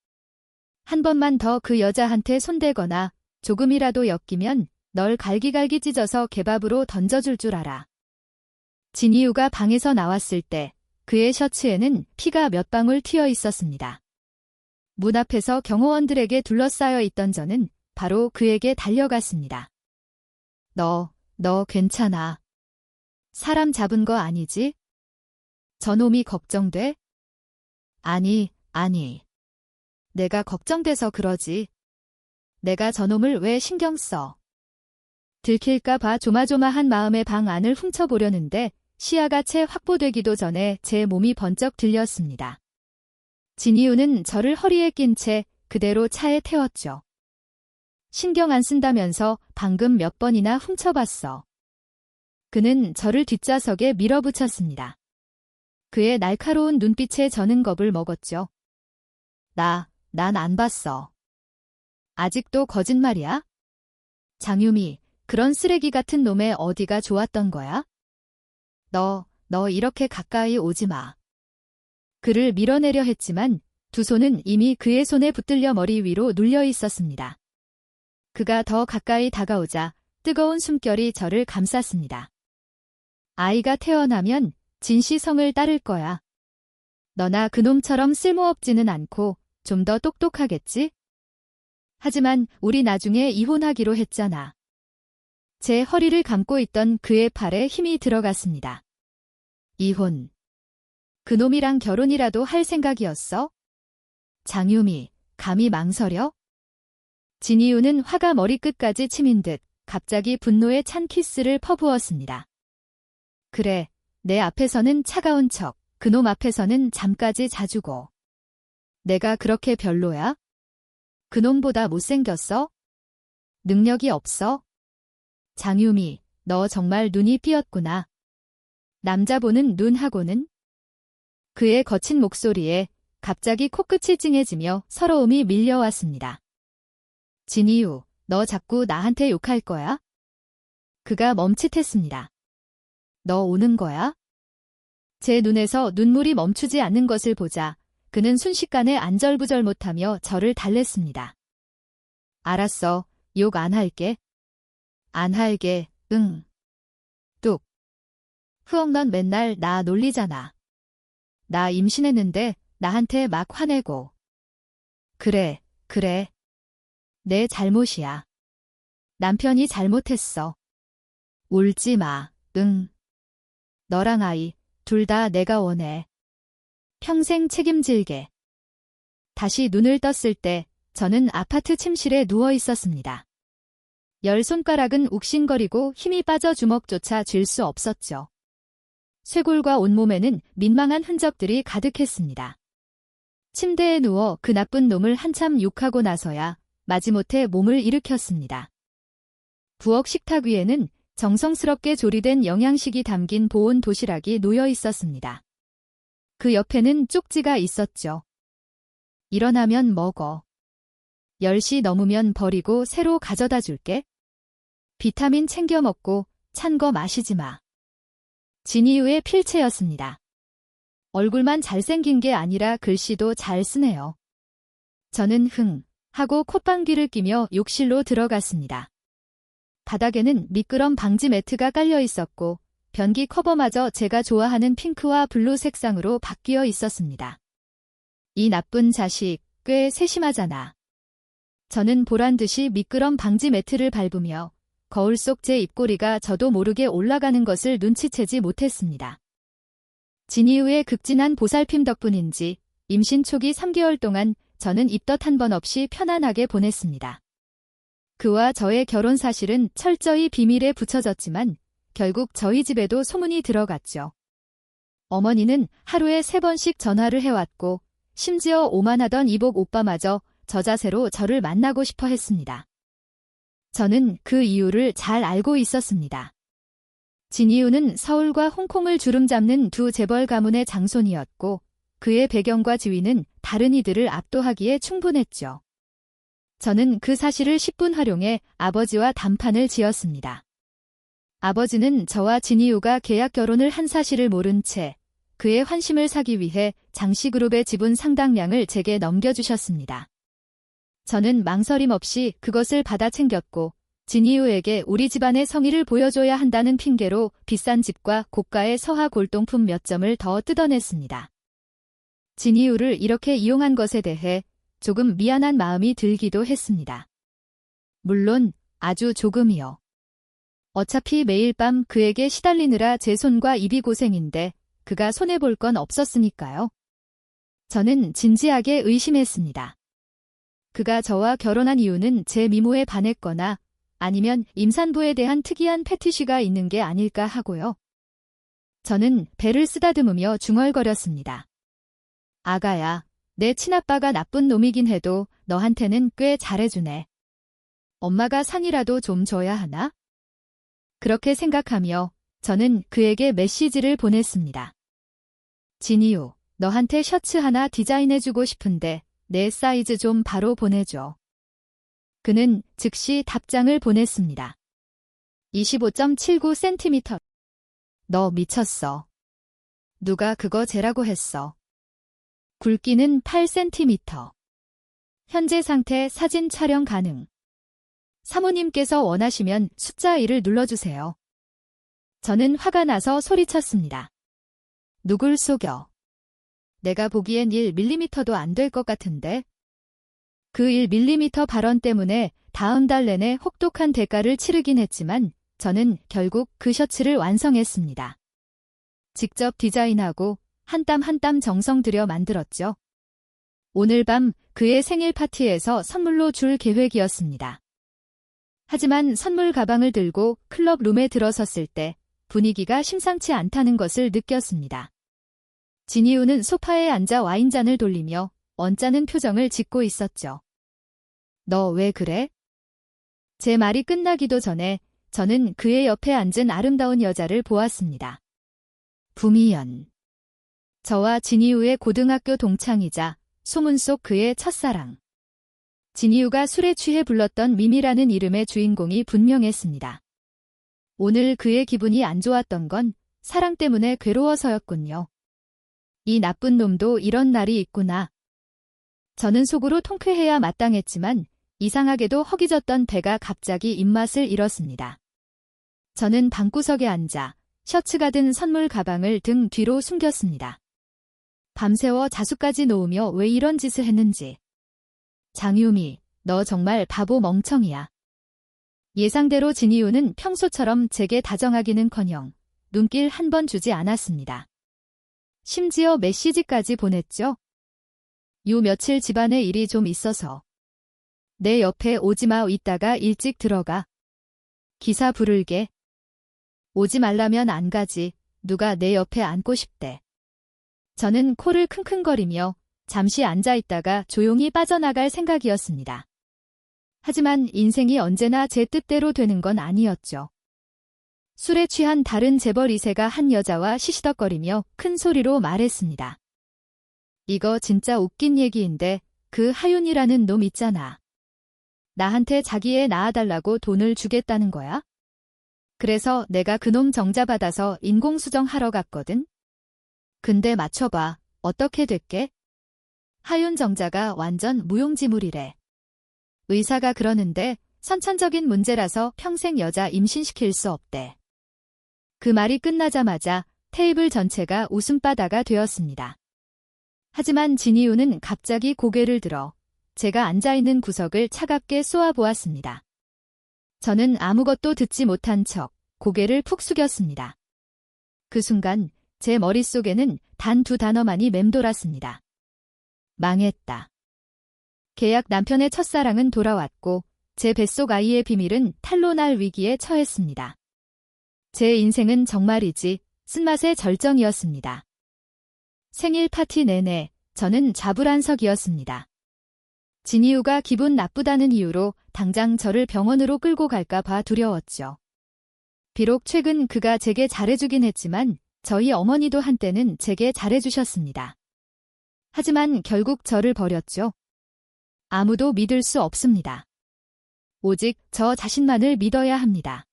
한 번만 더 그 여자한테 손대거나 조금이라도 엮이면 널 갈기갈기 찢어서 개밥으로 던져줄 줄 알아. 진이유가 방에서 나왔을 때 그의 셔츠에는 피가 몇 방울 튀어 있었습니다. 문 앞에서 경호원들에게 둘러싸여 있던 저는 바로 그에게 달려갔습니다. 너 괜찮아. 사람 잡은 거 아니지? 저놈이 걱정돼? 아니. 내가 걱정돼서 그러지. 내가 저놈을 왜 신경 써? 들킬까 봐 조마조마한 마음에 방 안을 훔쳐보려는데 시야가 채 확보되기도 전에 제 몸이 번쩍 들렸습니다. 진이유는 저를 허리에 낀 채 그대로 차에 태웠죠. 신경 안 쓴다면서 방금 몇 번이나 훔쳐봤어. 그는 저를 뒷좌석에 밀어붙였습니다. 그의 날카로운 눈빛에 저는 겁을 먹었죠. 난 안 봤어. 아직도 거짓말이야? 장유미, 그런 쓰레기 같은 놈의 어디가 좋았던 거야? 너 이렇게 가까이 오지 마. 그를 밀어내려 했지만 두 손은 이미 그의 손에 붙들려 머리 위로 눌려 있었습니다. 그가 더 가까이 다가오자 뜨거운 숨결이 저를 감쌌습니다. 아이가 태어나면 진씨 성을 따를 거야. 너나 그놈처럼 쓸모없지는 않고 좀 더 똑똑하겠지? 하지만 우리 나중에 이혼하기로 했잖아. 제 허리를 감고 있던 그의 팔에 힘이 들어갔습니다. 이혼. 그놈이랑 결혼이라도 할 생각이었어? 장유미, 감히 망설여? 진이유는 화가 머리끝까지 치민 듯 갑자기 분노에 찬 키스를 퍼부었습니다. 그래, 내 앞에서는 차가운 척, 그놈 앞에서는 잠까지 자주고. 내가 그렇게 별로야? 그놈보다 못생겼어? 능력이 없어? 장유미, 너 정말 눈이 삐었구나. 남자 보는 눈하고는? 그의 거친 목소리에 갑자기 코끝이 찡해지며 서러움이 밀려왔습니다. 진이유, 너 자꾸 나한테 욕할 거야? 그가 멈칫했습니다. 너 오는 거야? 제 눈에서 눈물이 멈추지 않는 것을 보자 그는 순식간에 안절부절 못하며 저를 달랬습니다. 알았어, 욕 안 할게. 안 할게, 응. 뚝. 흐엉 넌 맨날 나 놀리잖아. 나 임신했는데 나한테 막 화내고. 그래. 내 잘못이야. 남편이 잘못했어. 울지 마, 응. 너랑 아이, 둘 다 내가 원해. 평생 책임질게. 다시 눈을 떴을 때 저는 아파트 침실에 누워 있었습니다. 열 손가락은 욱신거리고 힘이 빠져 주먹조차 쥘 수 없었죠. 쇄골과 온몸에는 민망한 흔적들이 가득했습니다. 침대에 누워 그 나쁜 놈을 한참 욕하고 나서야 마지못해 몸을 일으켰습니다. 부엌 식탁 위에는 정성스럽게 조리된 영양식이 담긴 보온 도시락이 놓여 있었습니다. 그 옆에는 쪽지가 있었죠. 일어나면 먹어. 10시 넘으면 버리고 새로 가져다 줄게. 비타민 챙겨 먹고 찬 거 마시지 마. 진이유의 필체였습니다. 얼굴만 잘생긴 게 아니라 글씨도 잘 쓰네요. 저는 흥 하고 콧방귀를 끼며 욕실로 들어갔습니다. 바닥에는 미끄럼 방지 매트가 깔려 있었고 변기 커버마저 제가 좋아하는 핑크와 블루 색상으로 바뀌어 있었습니다. 이 나쁜 자식, 꽤 세심하잖아. 저는 보란듯이 미끄럼 방지 매트를 밟으며 거울 속 제 입꼬리가 저도 모르게 올라가는 것을 눈치채지 못했습니다. 진이유의 극진한 보살핌 덕분인지 임신 초기 3개월 동안 저는 입덧 한 번 없이 편안하게 보냈습니다. 그와 저의 결혼 사실은 철저히 비밀에 붙여졌지만 결국 저희 집에도 소문이 들어갔죠. 어머니는 하루에 3번씩 전화를 해왔고 심지어 오만하던 이복 오빠마저 저 자세로 저를 만나고 싶어 했습니다. 저는 그 이유를 잘 알고 있었습니다. 진이유는 서울과 홍콩을 주름잡는 두 재벌 가문의 장손이었고 그의 배경과 지위는 다른 이들을 압도하기에 충분했죠. 저는 그 사실을 10분 활용해 아버지와 단판을 지었습니다. 아버지는 저와 진이유가 계약 결혼을 한 사실을 모른 채 그의 환심을 사기 위해 장씨그룹의 지분 상당량을 제게 넘겨주셨습니다. 저는 망설임 없이 그것을 받아 챙겼고 진이유에게 우리 집안의 성의를 보여줘야 한다는 핑계로 비싼 집과 고가의 서화 골동품 몇 점을 더 뜯어냈습니다. 진이유를 이렇게 이용한 것에 대해 조금 미안한 마음이 들기도 했습니다. 물론 아주 조금이요. 어차피 매일 밤 그에게 시달리느라 제 손과 입이 고생인데 그가 손해볼 건 없었으니까요. 저는 진지하게 의심했습니다. 그가 저와 결혼한 이유는 제 미모에 반했거나 아니면 임산부에 대한 특이한 패티시가 있는 게 아닐까 하고요. 저는 배를 쓰다듬으며 중얼거렸습니다. 아가야, 내 친아빠가 나쁜 놈이긴 해도 너한테는 꽤 잘해주네. 엄마가 상이라도 좀 줘야 하나? 그렇게 생각하며 저는 그에게 메시지를 보냈습니다. 진이유, 너한테 셔츠 하나 디자인해주고 싶은데 내 사이즈 좀 바로 보내줘. 그는 즉시 답장을 보냈습니다. 25.79cm. 너 미쳤어. 누가 그거 재라고 했어. 굵기는 8cm. 현재 상태 사진 촬영 가능. 사모님께서 원하시면 숫자 1을 눌러주세요. 저는 화가 나서 소리쳤습니다. 누굴 속여. 내가 보기엔 1mm도 안 될 것 같은데. 그 1mm 발언 때문에 다음 달 내내 혹독한 대가를 치르긴 했지만 저는 결국 그 셔츠를 완성했습니다. 직접 디자인하고 한 땀 한 땀 정성 들여 만들었죠. 오늘 밤 그의 생일 파티에서 선물로 줄 계획이었습니다. 하지만 선물 가방을 들고 클럽 룸에 들어섰을 때 분위기가 심상치 않다는 것을 느꼈습니다. 진이유는 소파에 앉아 와인잔을 돌리며 언짢은 표정을 짓고 있었죠. 너 왜 그래? 제 말이 끝나기도 전에 저는 그의 옆에 앉은 아름다운 여자를 보았습니다. 부미연. 저와 진이유의 고등학교 동창이자 소문 속 그의 첫사랑. 진이유가 술에 취해 불렀던 미미라는 이름의 주인공이 분명했습니다. 오늘 그의 기분이 안 좋았던 건 사랑 때문에 괴로워서였군요. 이 나쁜 놈도 이런 날이 있구나. 저는 속으로 통쾌해야 마땅했지만 이상하게도 허기졌던 배가 갑자기 입맛을 잃었습니다. 저는 방구석에 앉아 셔츠가 든 선물 가방을 등 뒤로 숨겼습니다. 밤새워 자수까지 놓으며 왜 이런 짓을 했는지. 장유미, 너 정말 바보 멍청이야. 예상대로 진이유는 평소처럼 제게 다정하기는커녕 눈길 한 번 주지 않았습니다. 심지어 메시지까지 보냈죠. 요 며칠 집안에 일이 좀 있어서. 내 옆에 오지마. 이따가 일찍 들어가. 기사 부를게. 오지 말라면 안 가지. 누가 내 옆에 앉고 싶대. 저는 코를 킁킁거리며 잠시 앉아있다가 조용히 빠져나갈 생각이었습니다. 하지만 인생이 언제나 제 뜻대로 되는 건 아니었죠. 술에 취한 다른 재벌 2세가 한 여자와 시시덕거리며 큰 소리로 말했습니다. 이거 진짜 웃긴 얘기인데 그 하윤이라는 놈 있잖아. 나한테 자기 애 낳아달라고 돈을 주겠다는 거야? 그래서 내가 그놈 정자받아서 인공수정하러 갔거든? 근데 맞춰봐. 어떻게 됐게? 하윤정자가 완전 무용지물이래. 의사가 그러는데 선천적인 문제라서 평생 여자 임신시킬 수 없대. 그 말이 끝나자마자 테이블 전체가 웃음바다가 되었습니다. 하지만 진이유는 갑자기 고개를 들어 제가 앉아있는 구석을 차갑게 쏘아보았습니다. 저는 아무것도 듣지 못한 척 고개를 푹 숙였습니다. 그 순간 제 머릿속에는 단 두 단어만이 맴돌았습니다. 망했다. 계약 남편의 첫사랑은 돌아왔고 제 뱃속 아이의 비밀은 탄로날 위기에 처했습니다. 제 인생은 정말이지 쓴맛의 절정이었습니다. 생일 파티 내내 저는 좌불안석이었습니다. 진이유가 기분 나쁘다는 이유로 당장 저를 병원으로 끌고 갈까 봐 두려웠죠. 비록 최근 그가 제게 잘해주긴 했지만 저희 어머니도 한때는 제게 잘해주셨습니다. 하지만 결국 저를 버렸죠. 아무도 믿을 수 없습니다. 오직 저 자신만을 믿어야 합니다.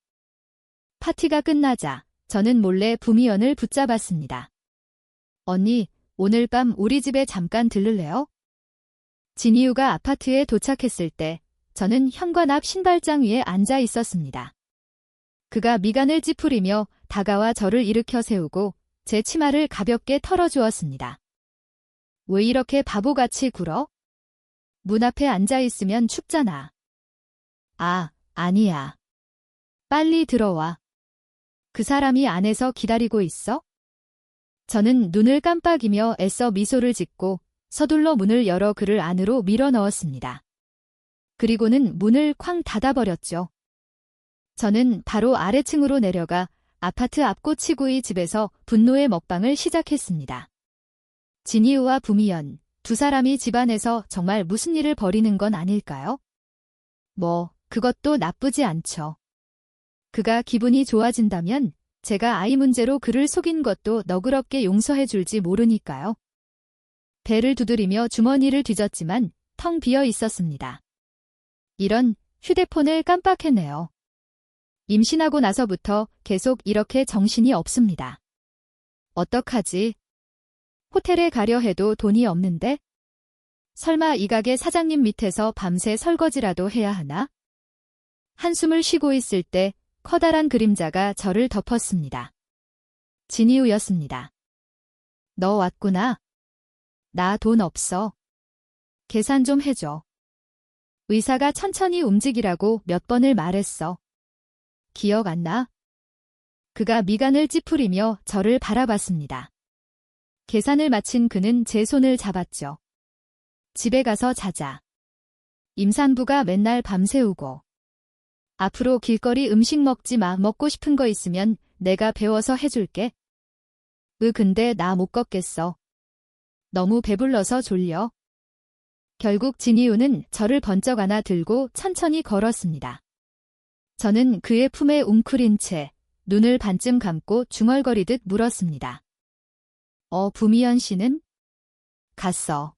파티가 끝나자 저는 몰래 부미연을 붙잡았습니다. 언니, 오늘 밤 우리 집에 잠깐 들를래요? 진이유가 아파트에 도착했을 때 저는 현관 앞 신발장 위에 앉아 있었습니다. 그가 미간을 찌푸리며 다가와 저를 일으켜 세우고 제 치마를 가볍게 털어주었습니다. 왜 이렇게 바보같이 굴어? 문 앞에 앉아 있으면 춥잖아. 아, 아니야. 빨리 들어와. 그 사람이 안에서 기다리고 있어? 저는 눈을 깜빡이며 애써 미소를 짓고 서둘러 문을 열어 그를 안으로 밀어 넣었습니다. 그리고는 문을 쾅 닫아버렸죠. 저는 바로 아래층으로 내려가 아파트 앞꼬치구이 집에서 분노의 먹방을 시작했습니다. 진이유와 부미연, 두 사람이 집안에서 정말 무슨 일을 벌이는 건 아닐까요? 그것도 나쁘지 않죠. 그가 기분이 좋아진다면 제가 아이 문제로 그를 속인 것도 너그럽게 용서해 줄지 모르니까요. 배를 두드리며 주머니를 뒤졌지만 텅 비어 있었습니다. 이런, 휴대폰을 깜빡했네요. 임신하고 나서부터 계속 이렇게 정신이 없습니다. 어떡하지? 호텔에 가려 해도 돈이 없는데? 설마 이 가게 사장님 밑에서 밤새 설거지라도 해야 하나? 한숨을 쉬고 있을 때 커다란 그림자가 저를 덮었습니다. 진이유였습니다. 너 왔구나. 나 돈 없어. 계산 좀 해줘. 의사가 천천히 움직이라고 몇 번을 말했어. 기억 안 나? 그가 미간을 찌푸리며 저를 바라봤습니다. 계산을 마친 그는 제 손을 잡았죠. 집에 가서 자자. 임산부가 맨날 밤새우고. 앞으로 길거리 음식 먹지 마. 먹고 싶은 거 있으면 내가 배워서 해줄게. 근데 나 못 걷겠어. 너무 배불러서 졸려. 결국 진이유는 저를 번쩍 안아 들고 천천히 걸었습니다. 저는 그의 품에 웅크린 채 눈을 반쯤 감고 중얼거리듯 물었습니다. 부미연 씨는? 갔어.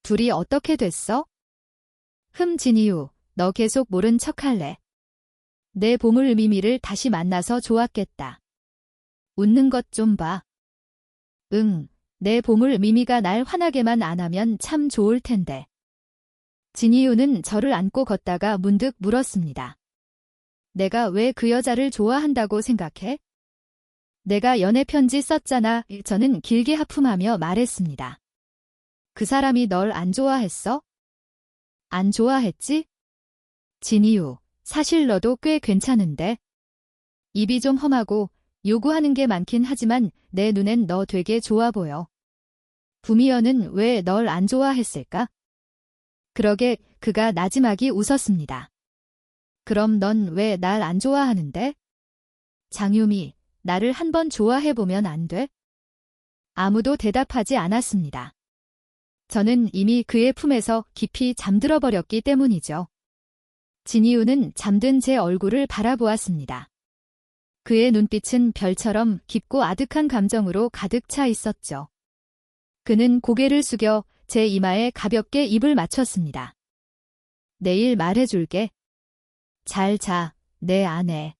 둘이 어떻게 됐어? 진이유, 너 계속 모른 척할래. 내 보물 미미를 다시 만나서 좋았겠다. 웃는 것 좀 봐. 내 보물 미미가 날 화나게만 안 하면 참 좋을 텐데. 진이유는 저를 안고 걷다가 문득 물었습니다. 내가 왜 그 여자를 좋아한다고 생각해? 내가 연애 편지 썼잖아. 저는 길게 하품하며 말했습니다. 그 사람이 널 안 좋아했어? 안 좋아했지? 진이유, 사실 너도 꽤 괜찮은데. 입이 좀 험하고 요구하는 게 많긴 하지만 내 눈엔 너 되게 좋아 보여. 부미연은 왜 널 안 좋아했을까? 그러게 그가 나지막이 웃었습니다. 그럼 넌 왜 날 안 좋아하는데? 장유미, 나를 한번 좋아해보면 안 돼? 아무도 대답하지 않았습니다. 저는 이미 그의 품에서 깊이 잠들어 버렸기 때문이죠. 진이유는 잠든 제 얼굴을 바라보았습니다. 그의 눈빛은 별처럼 깊고 아득한 감정으로 가득 차 있었죠. 그는 고개를 숙여 제 이마에 가볍게 입을 맞췄습니다. 내일 말해줄게. 잘 자, 내 아내.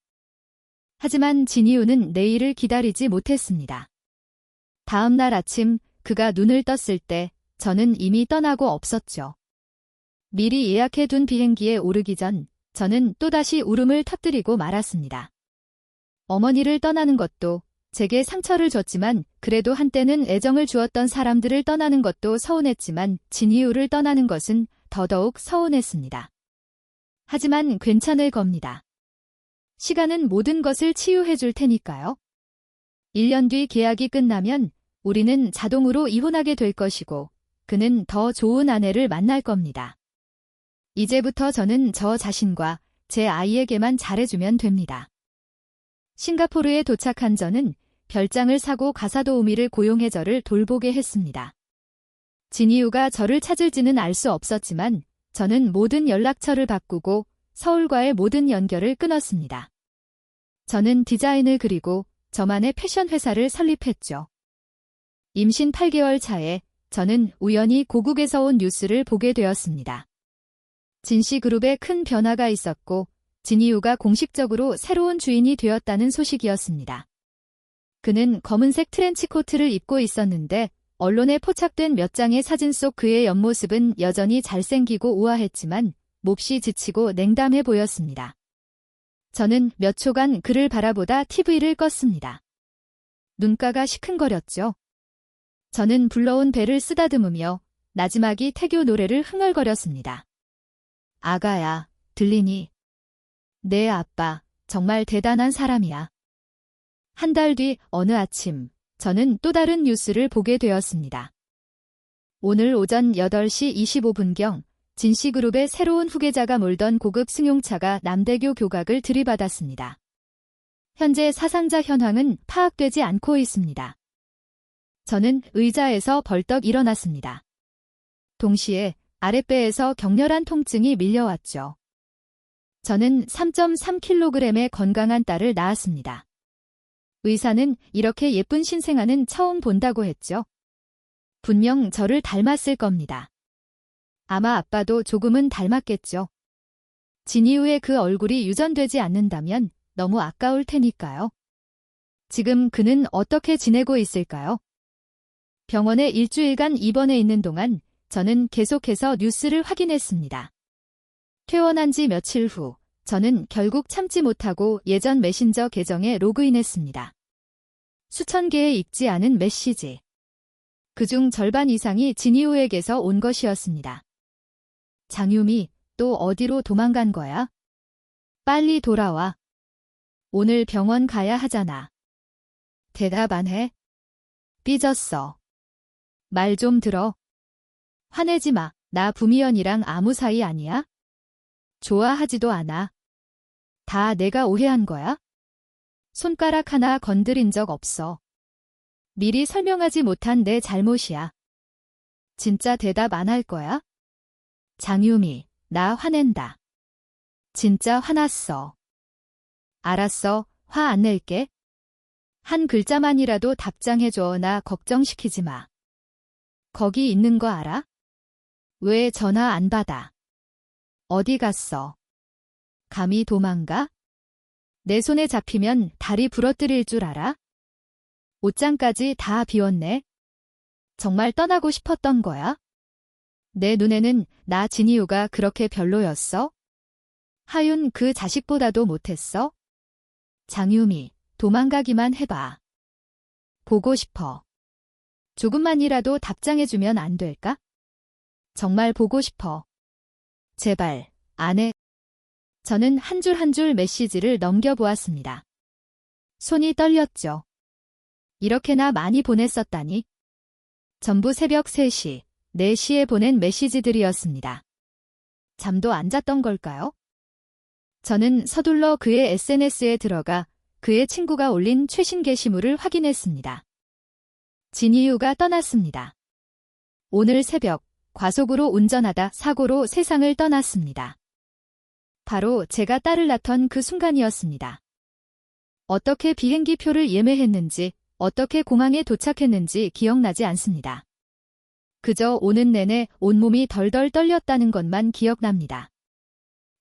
하지만 진이유는 내일을 기다리지 못했습니다. 다음 날 아침 그가 눈을 떴을 때 저는 이미 떠나고 없었죠. 미리 예약해둔 비행기에 오르기 전 저는 또다시 울음을 터뜨리고 말았습니다. 어머니를 떠나는 것도 제게 상처를 줬지만 그래도 한때는 애정을 주었던 사람들을 떠나는 것도 서운했지만 진이유를 떠나는 것은 더더욱 서운했습니다. 하지만 괜찮을 겁니다. 시간은 모든 것을 치유해 줄 테니까요. 1년 뒤 계약이 끝나면 우리는 자동으로 이혼하게 될 것이고 그는 더 좋은 아내를 만날 겁니다. 이제부터 저는 저 자신과 제 아이에게만 잘해주면 됩니다. 싱가포르에 도착한 저는 별장을 사고 가사도우미를 고용해 저를 돌보게 했습니다. 진이유가 저를 찾을지는 알 수 없었지만 저는 모든 연락처를 바꾸고 서울과의 모든 연결을 끊었습니다. 저는 디자인을 그리고 저만의 패션 회사를 설립했죠. 임신 8개월 차에 저는 우연히 고국에서 온 뉴스를 보게 되었습니다. 진씨그룹에 큰 변화가 있었고 진이유가 공식적으로 새로운 주인이 되었다는 소식이었습니다. 그는 검은색 트렌치코트를 입고 있었는데 언론에 포착된 몇 장의 사진 속 그의 옆모습은 여전히 잘생기고 우아했지만 몹시 지치고 냉담해 보였습니다. 저는 몇 초간 그를 바라보다 TV를 껐습니다. 눈가가 시큰거렸죠. 저는 불러온 배를 쓰다듬으며 나지막이 태교 노래를 흥얼거렸습니다. 아가야, 들리니? 내 아빠, 정말 대단한 사람이야. 한 달 뒤 어느 아침, 저는 또 다른 뉴스를 보게 되었습니다. 오늘 오전 8시 25분경 진씨그룹의 새로운 후계자가 몰던 고급 승용차가 남대교 교각을 들이받았습니다. 현재 사상자 현황은 파악되지 않고 있습니다. 저는 의자에서 벌떡 일어났습니다. 동시에 아랫배에서 격렬한 통증이 밀려왔죠. 저는 3.3kg의 건강한 딸을 낳았습니다. 의사는 이렇게 예쁜 신생아는 처음 본다고 했죠. 분명 저를 닮았을 겁니다. 아마 아빠도 조금은 닮았겠죠. 진이유의 그 얼굴이 유전되지 않는다면 너무 아까울 테니까요. 지금 그는 어떻게 지내고 있을까요? 병원에 일주일간 입원해 있는 동안 저는 계속해서 뉴스를 확인했습니다. 퇴원한 지 며칠 후 저는 결국 참지 못하고 예전 메신저 계정에 로그인했습니다. 수천 개의 읽지 않은 메시지. 그중 절반 이상이 진이유에게서 온 것이었습니다. 장유미, 또 어디로 도망간 거야? 빨리 돌아와. 오늘 병원 가야 하잖아. 대답 안 해? 삐졌어. 말 좀 들어. 화내지 마. 나 부미연이랑 아무 사이 아니야? 좋아하지도 않아. 다 내가 오해한 거야? 손가락 하나 건드린 적 없어. 미리 설명하지 못한 내 잘못이야. 진짜 대답 안 할 거야? 장유미, 나 화낸다. 진짜 화났어. 알았어, 화 안 낼게. 한 글자만이라도 답장해줘. 나 걱정시키지 마. 거기 있는 거 알아? 왜 전화 안 받아? 어디 갔어? 감히 도망가? 내 손에 잡히면 다리 부러뜨릴 줄 알아? 옷장까지 다 비웠네. 정말 떠나고 싶었던 거야? 내 눈에는 나 진이유가 그렇게 별로였어? 하윤 그 자식보다도 못했어? 장유미, 도망가기만 해봐. 보고 싶어. 조금만이라도 답장해주면 안 될까? 정말 보고 싶어. 제발, 안 해. 저는 한 줄 한 줄 메시지를 넘겨보았습니다. 손이 떨렸죠. 이렇게나 많이 보냈었다니. 전부 새벽 3시, 4시에 보낸 메시지들이었습니다. 잠도 안 잤던 걸까요? 저는 서둘러 그의 SNS에 들어가 그의 친구가 올린 최신 게시물을 확인했습니다. 진이유가 떠났습니다. 오늘 새벽 과속으로 운전하다 사고로 세상을 떠났습니다. 바로 제가 딸을 낳던 그 순간이었습니다. 어떻게 비행기 표를 예매했는지, 어떻게 공항에 도착했는지 기억나지 않습니다. 그저 오는 내내 온몸이 덜덜 떨렸다는 것만 기억납니다.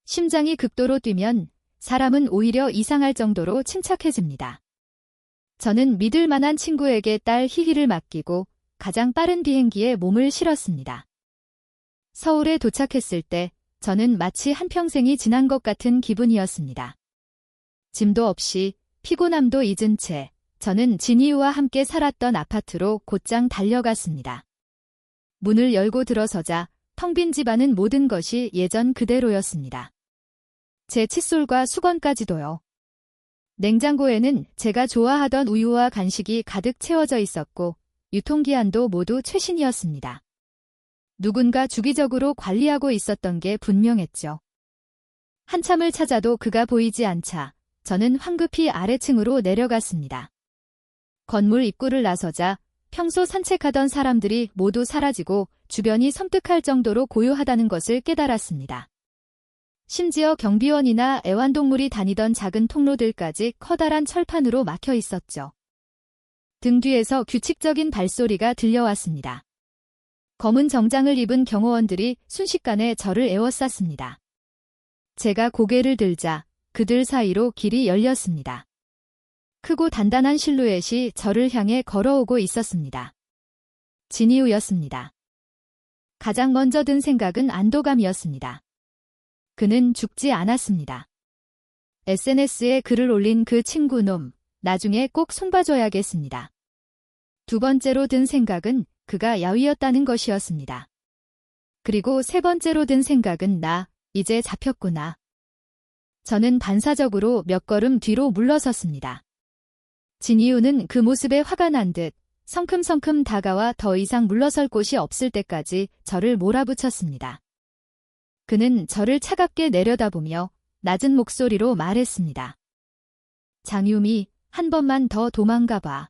심장이 극도로 뛰면 사람은 오히려 이상할 정도로 침착해집니다. 저는 믿을 만한 친구에게 딸 희희를 맡기고 가장 빠른 비행기에 몸을 실었습니다. 서울에 도착했을 때 저는 마치 한평생이 지난 것 같은 기분이었습니다. 짐도 없이 피곤함도 잊은 채 저는 진이유와 함께 살았던 아파트로 곧장 달려갔습니다. 문을 열고 들어서자 텅 빈 집안은 모든 것이 예전 그대로였습니다. 제 칫솔과 수건까지도요. 냉장고에는 제가 좋아하던 우유와 간식이 가득 채워져 있었고 유통기한도 모두 최신이었습니다. 누군가 주기적으로 관리하고 있었던 게 분명했죠. 한참을 찾아도 그가 보이지 않자 저는 황급히 아래층으로 내려갔습니다. 건물 입구를 나서자 평소 산책하던 사람들이 모두 사라지고 주변이 섬뜩할 정도로 고요하다는 것을 깨달았습니다. 심지어 경비원이나 애완동물이 다니던 작은 통로들까지 커다란 철판으로 막혀 있었죠. 등 뒤에서 규칙적인 발소리가 들려왔습니다. 검은 정장을 입은 경호원들이 순식간에 저를 에워쌌습니다. 제가 고개를 들자 그들 사이로 길이 열렸습니다. 크고 단단한 실루엣이 저를 향해 걸어오고 있었습니다. 진이유였습니다. 가장 먼저 든 생각은 안도감이었습니다. 그는 죽지 않았습니다. SNS에 글을 올린 그 친구놈, 나중에 꼭 손봐줘야겠습니다. 두 번째로 든 생각은 그가 야위였다는 것이었습니다. 그리고 세 번째로 든 생각은 이제 잡혔구나. 저는 반사적으로 몇 걸음 뒤로 물러섰습니다. 진이유는 그 모습에 화가 난 듯 성큼성큼 다가와 더 이상 물러설 곳이 없을 때까지 저를 몰아붙였습니다. 그는 저를 차갑게 내려다보며 낮은 목소리로 말했습니다. 장유미, 한 번만 더 도망가봐.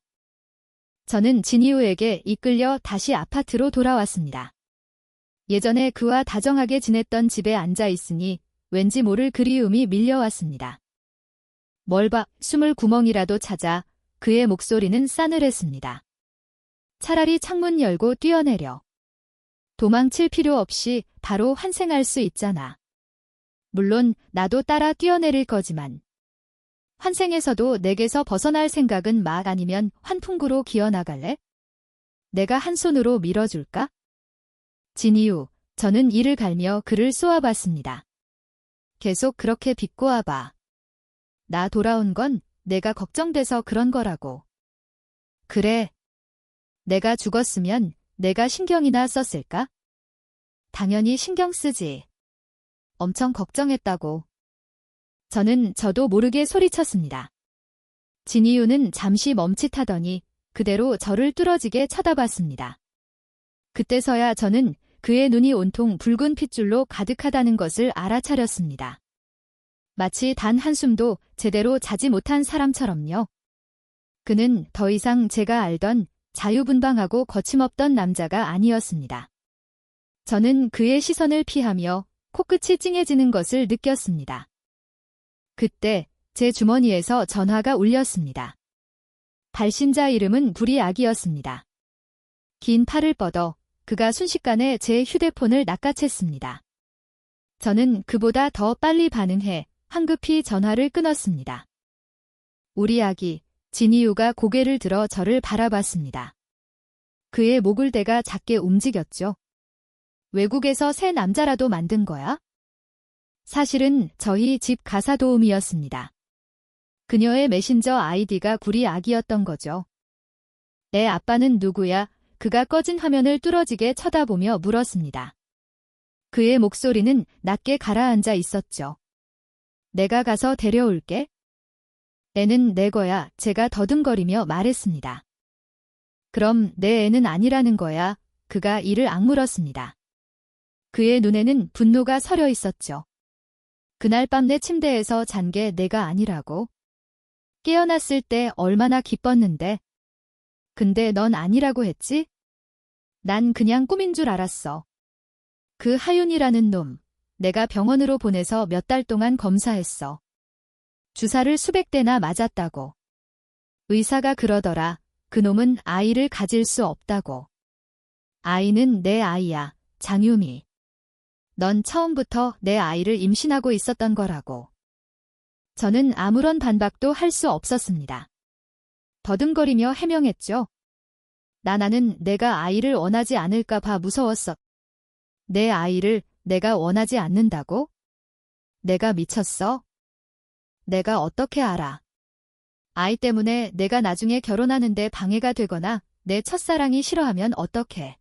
저는 진이유에게 이끌려 다시 아파트로 돌아왔습니다. 예전에 그와 다정하게 지냈던 집에 앉아 있으니 왠지 모를 그리움이 밀려왔습니다. 뭘 봐, 숨을 구멍이라도 찾아. 그의 목소리는 싸늘했습니다. 차라리 창문 열고 뛰어내려. 도망칠 필요 없이 바로 환생할 수 있잖아. 물론 나도 따라 뛰어내릴 거지만. 환생에서도 내게서 벗어날 생각은 아니면 환풍구로 기어나갈래? 내가 한 손으로 밀어줄까? 진이유, 저는 이를 갈며 그를 쏘아봤습니다. 계속 그렇게 비꼬아봐. 나 돌아온 건 내가 걱정돼서 그런 거라고. 그래. 내가 죽었으면 내가 신경이나 썼을까? 당연히 신경 쓰지. 엄청 걱정했다고. 저도 모르게 소리쳤습니다. 진이유는 잠시 멈칫하더니 그대로 저를 뚫어지게 쳐다봤습니다. 그때서야 저는 그의 눈이 온통 붉은 핏줄로 가득하다는 것을 알아차렸습니다. 마치 단 한숨도 제대로 자지 못한 사람처럼요. 그는 더 이상 제가 알던 자유분방하고 거침없던 남자가 아니었습니다. 저는 그의 시선을 피하며 코끝이 찡해지는 것을 느꼈습니다. 그때 제 주머니에서 전화가 울렸습니다. 발신자 이름은 구리악이었습니다. 긴 팔을 뻗어 그가 순식간에 제 휴대폰을 낚아챘습니다. 저는 그보다 더 빨리 반응해 황급히 전화를 끊었습니다. 우리 아기, 진이유가 고개를 들어 저를 바라봤습니다. 그의 목을대가 작게 움직였죠. 외국에서 새 남자라도 만든 거야? 사실은 저희 집 가사 도우미였습니다. 그녀의 메신저 아이디가 구리악이었던 거죠. 애 아빠는 누구야? 그가 꺼진 화면을 뚫어지게 쳐다보며 물었습니다. 그의 목소리는 낮게 가라앉아 있었죠. 내가 가서 데려올게. 애는 내 거야. 제가 더듬거리며 말했습니다. 그럼 내 애는 아니라는 거야. 그가 이를 악물었습니다. 그의 눈에는 분노가 서려 있었죠. 그날 밤 내 침대에서 잔 게 내가 아니라고? 깨어났을 때 얼마나 기뻤는데. 근데 넌 아니라고 했지? 난 그냥 꿈인 줄 알았어. 그 하윤이라는 놈, 내가 병원으로 보내서 몇 달 동안 검사했어. 주사를 수백 대나 맞았다고. 의사가 그러더라. 그놈은 아이를 가질 수 없다고. 아이는 내 아이야, 장유미. 넌 처음부터 내 아이를 임신하고 있었던 거라고. 저는 아무런 반박도 할 수 없었습니다. 더듬거리며 해명했죠. 나는 내가 아이를 원하지 않을까 봐 무서웠어. 내 아이를 내가 원하지 않는다고? 내가 미쳤어? 내가 어떻게 알아? 아이 때문에 내가 나중에 결혼하는데 방해가 되거나 내 첫사랑이 싫어하면 어떡해?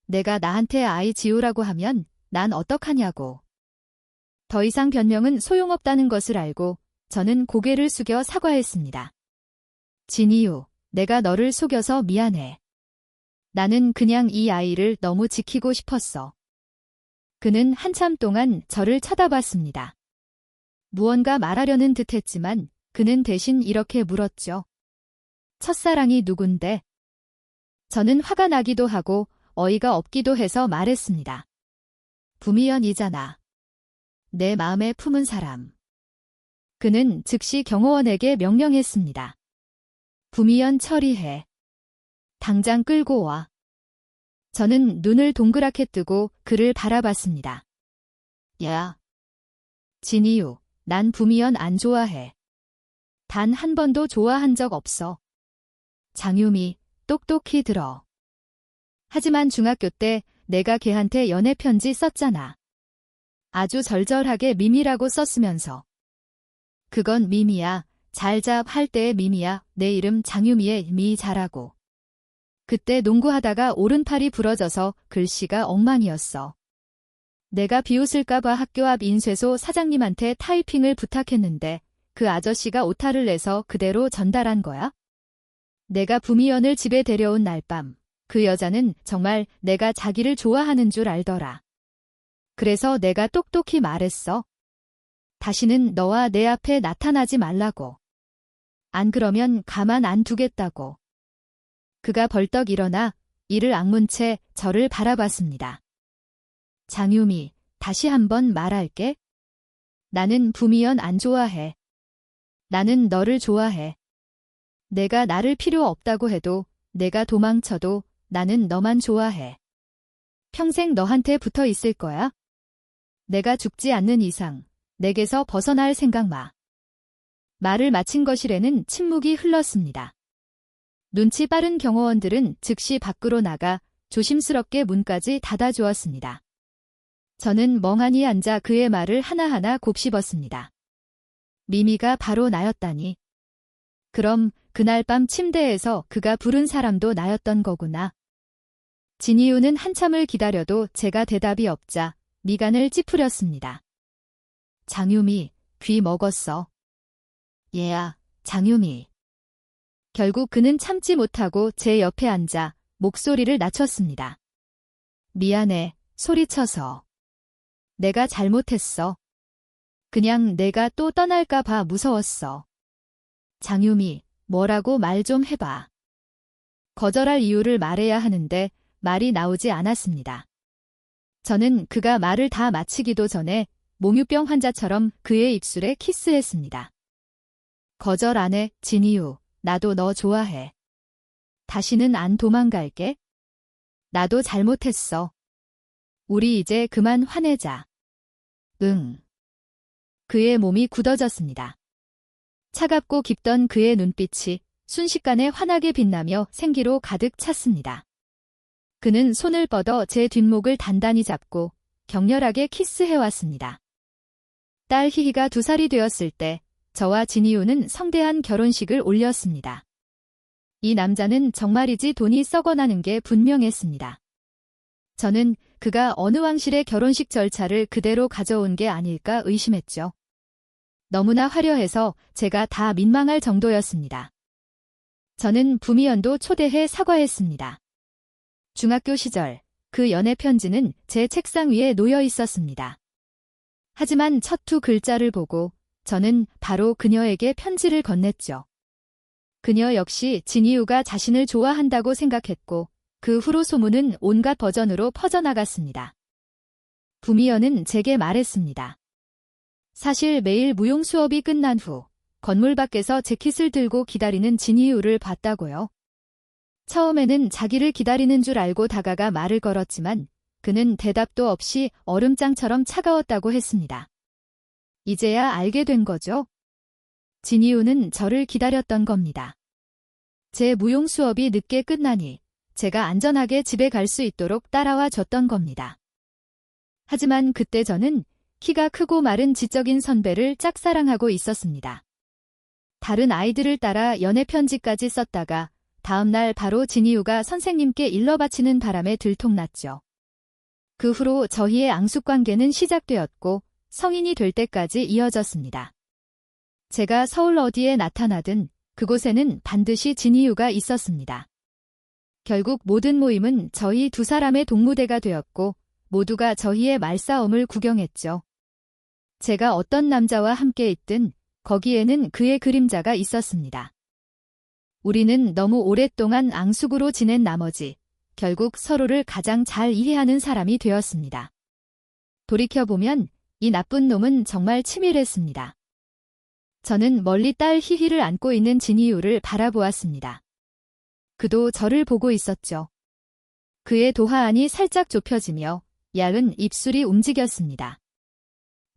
내가 나한테 아이 지우라고 하면 난 어떡하냐고. 더 이상 변명은 소용없다는 것을 알고 저는 고개를 숙여 사과했습니다. 진이유, 내가 너를 속여서 미안해. 나는 그냥 이 아이를 너무 지키고 싶었어. 그는 한참 동안 저를 쳐다봤습니다. 무언가 말하려는 듯했지만 그는 대신 이렇게 물었죠. 첫사랑이 누군데? 저는 화가 나기도 하고 어이가 없기도 해서 말했습니다. 부미연이잖아. 내 마음에 품은 사람. 그는 즉시 경호원에게 명령했습니다. 부미연 처리해. 당장 끌고 와. 저는 눈을 동그랗게 뜨고 그를 바라봤습니다. 야. 진이유, 난 부미연 안 좋아해. 단 한 번도 좋아한 적 없어. 장유미, 똑똑히 들어. 하지만 중학교 때 내가 걔한테 연애 편지 썼잖아. 아주 절절하게 미미라고 썼으면서. 그건 미미야. 잘잡 할 때의 미미야. 내 이름 장유미의 미자라고. 그때 농구하다가 오른팔이 부러져서 글씨가 엉망이었어. 내가 비웃을까봐 학교 앞 인쇄소 사장님한테 타이핑을 부탁했는데 그 아저씨가 오타를 내서 그대로 전달한 거야? 내가 부미연을 집에 데려온 날 밤, 그 여자는 정말 내가 자기를 좋아하는 줄 알더라. 그래서 내가 똑똑히 말했어. 다시는 너와 내 앞에 나타나지 말라고. 안 그러면 가만 안 두겠다고. 그가 벌떡 일어나 이를 악문 채 저를 바라봤습니다. 장유미, 다시 한번 말할게. 나는 부미연 안 좋아해. 나는 너를 좋아해. 내가 나를 필요 없다고 해도, 내가 도망쳐도 나는 너만 좋아해. 평생 너한테 붙어 있을 거야. 내가 죽지 않는 이상 내게서 벗어날 생각 마. 말을 마친 거실에는 침묵이 흘렀습니다. 눈치 빠른 경호원들은 즉시 밖으로 나가 조심스럽게 문까지 닫아주었습니다. 저는 멍하니 앉아 그의 말을 하나하나 곱씹었습니다. 미미가 바로 나였다니. 그럼 그날 밤 침대에서 그가 부른 사람도 나였던 거구나. 진이유는 한참을 기다려도 제가 대답이 없자 미간을 찌푸렸습니다. 장유미, 귀 먹었어. 얘야, 장유미. 결국 그는 참지 못하고 제 옆에 앉아 목소리를 낮췄습니다. 미안해, 소리쳐서. 내가 잘못했어. 그냥 내가 또 떠날까 봐 무서웠어. 장유미, 뭐라고 말 좀 해봐. 거절할 이유를 말해야 하는데 말이 나오지 않았습니다. 저는 그가 말을 다 마치기도 전에 몽유병 환자처럼 그의 입술에 키스했습니다. 거절 안 해, 진이유. 나도 너 좋아해. 다시는 안 도망갈게. 나도 잘못했어. 우리 이제 그만 화내자. 응. 그의 몸이 굳어졌습니다. 차갑고 깊던 그의 눈빛이 순식간에 환하게 빛나며 생기로 가득 찼습니다. 그는 손을 뻗어 제 뒷목을 단단히 잡고 격렬하게 키스해왔습니다. 딸 희희가 2살이 되었을 때 저와 진이유는 성대한 결혼식을 올렸습니다. 이 남자는 정말이지 돈이 썩어나는 게 분명했습니다. 저는 그가 어느 왕실의 결혼식 절차를 그대로 가져온 게 아닐까 의심했죠. 너무나 화려해서 제가 다 민망할 정도였습니다. 저는 부미연도 초대해 사과했습니다. 중학교 시절 그 연애 편지는 제 책상 위에 놓여 있었습니다. 하지만 첫 2 글자를 보고 저는 바로 그녀에게 편지를 건넸죠. 그녀 역시 진이유가 자신을 좋아한다고 생각했고 그 후로 소문은 온갖 버전으로 퍼져나갔습니다. 부미연은 제게 말했습니다. 사실 매일 무용 수업이 끝난 후 건물 밖에서 재킷을 들고 기다리는 진이유를 봤다고요. 처음에는 자기를 기다리는 줄 알고 다가가 말을 걸었지만 그는 대답도 없이 얼음장처럼 차가웠다고 했습니다. 이제야 알게 된 거죠. 진이유는 저를 기다렸던 겁니다. 제 무용 수업이 늦게 끝나니 제가 안전하게 집에 갈 수 있도록 따라와 줬던 겁니다. 하지만 그때 저는 키가 크고 마른 지적인 선배를 짝사랑하고 있었습니다. 다른 아이들을 따라 연애 편지까지 썼다가 다음날 바로 진이유가 선생님께 일러 바치는 바람에 들통났죠. 그 후로 저희의 앙숙관계는 시작되었고 성인이 될 때까지 이어졌습니다. 제가 서울 어디에 나타나든 그곳에는 반드시 진이유가 있었습니다. 결국 모든 모임은 저희 두 사람의 동무대가 되었고 모두가 저희의 말싸움을 구경했죠. 제가 어떤 남자와 함께 있든 거기에는 그의 그림자가 있었습니다. 우리는 너무 오랫동안 앙숙으로 지낸 나머지 결국 서로를 가장 잘 이해하는 사람이 되었습니다. 돌이켜보면 이 나쁜 놈은 정말 치밀했습니다. 저는 멀리 딸 희희를 안고 있는 진이유를 바라보았습니다. 그도 저를 보고 있었죠. 그의 도화안이 살짝 좁혀지며 얇은 입술이 움직였습니다.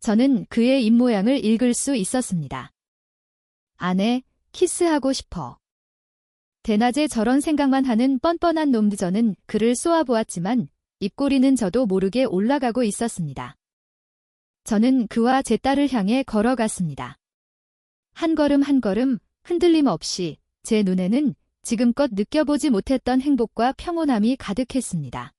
저는 그의 입모양을 읽을 수 있었습니다. 아내, 키스하고 싶어. 대낮에 저런 생각만 하는 뻔뻔한 놈. 저는 그를 쏘아보았지만 입꼬리는 저도 모르게 올라가고 있었습니다. 저는 그와 제 딸을 향해 걸어갔습니다. 한 걸음 한 걸음 흔들림 없이 제 눈에는 지금껏 느껴보지 못했던 행복과 평온함이 가득했습니다.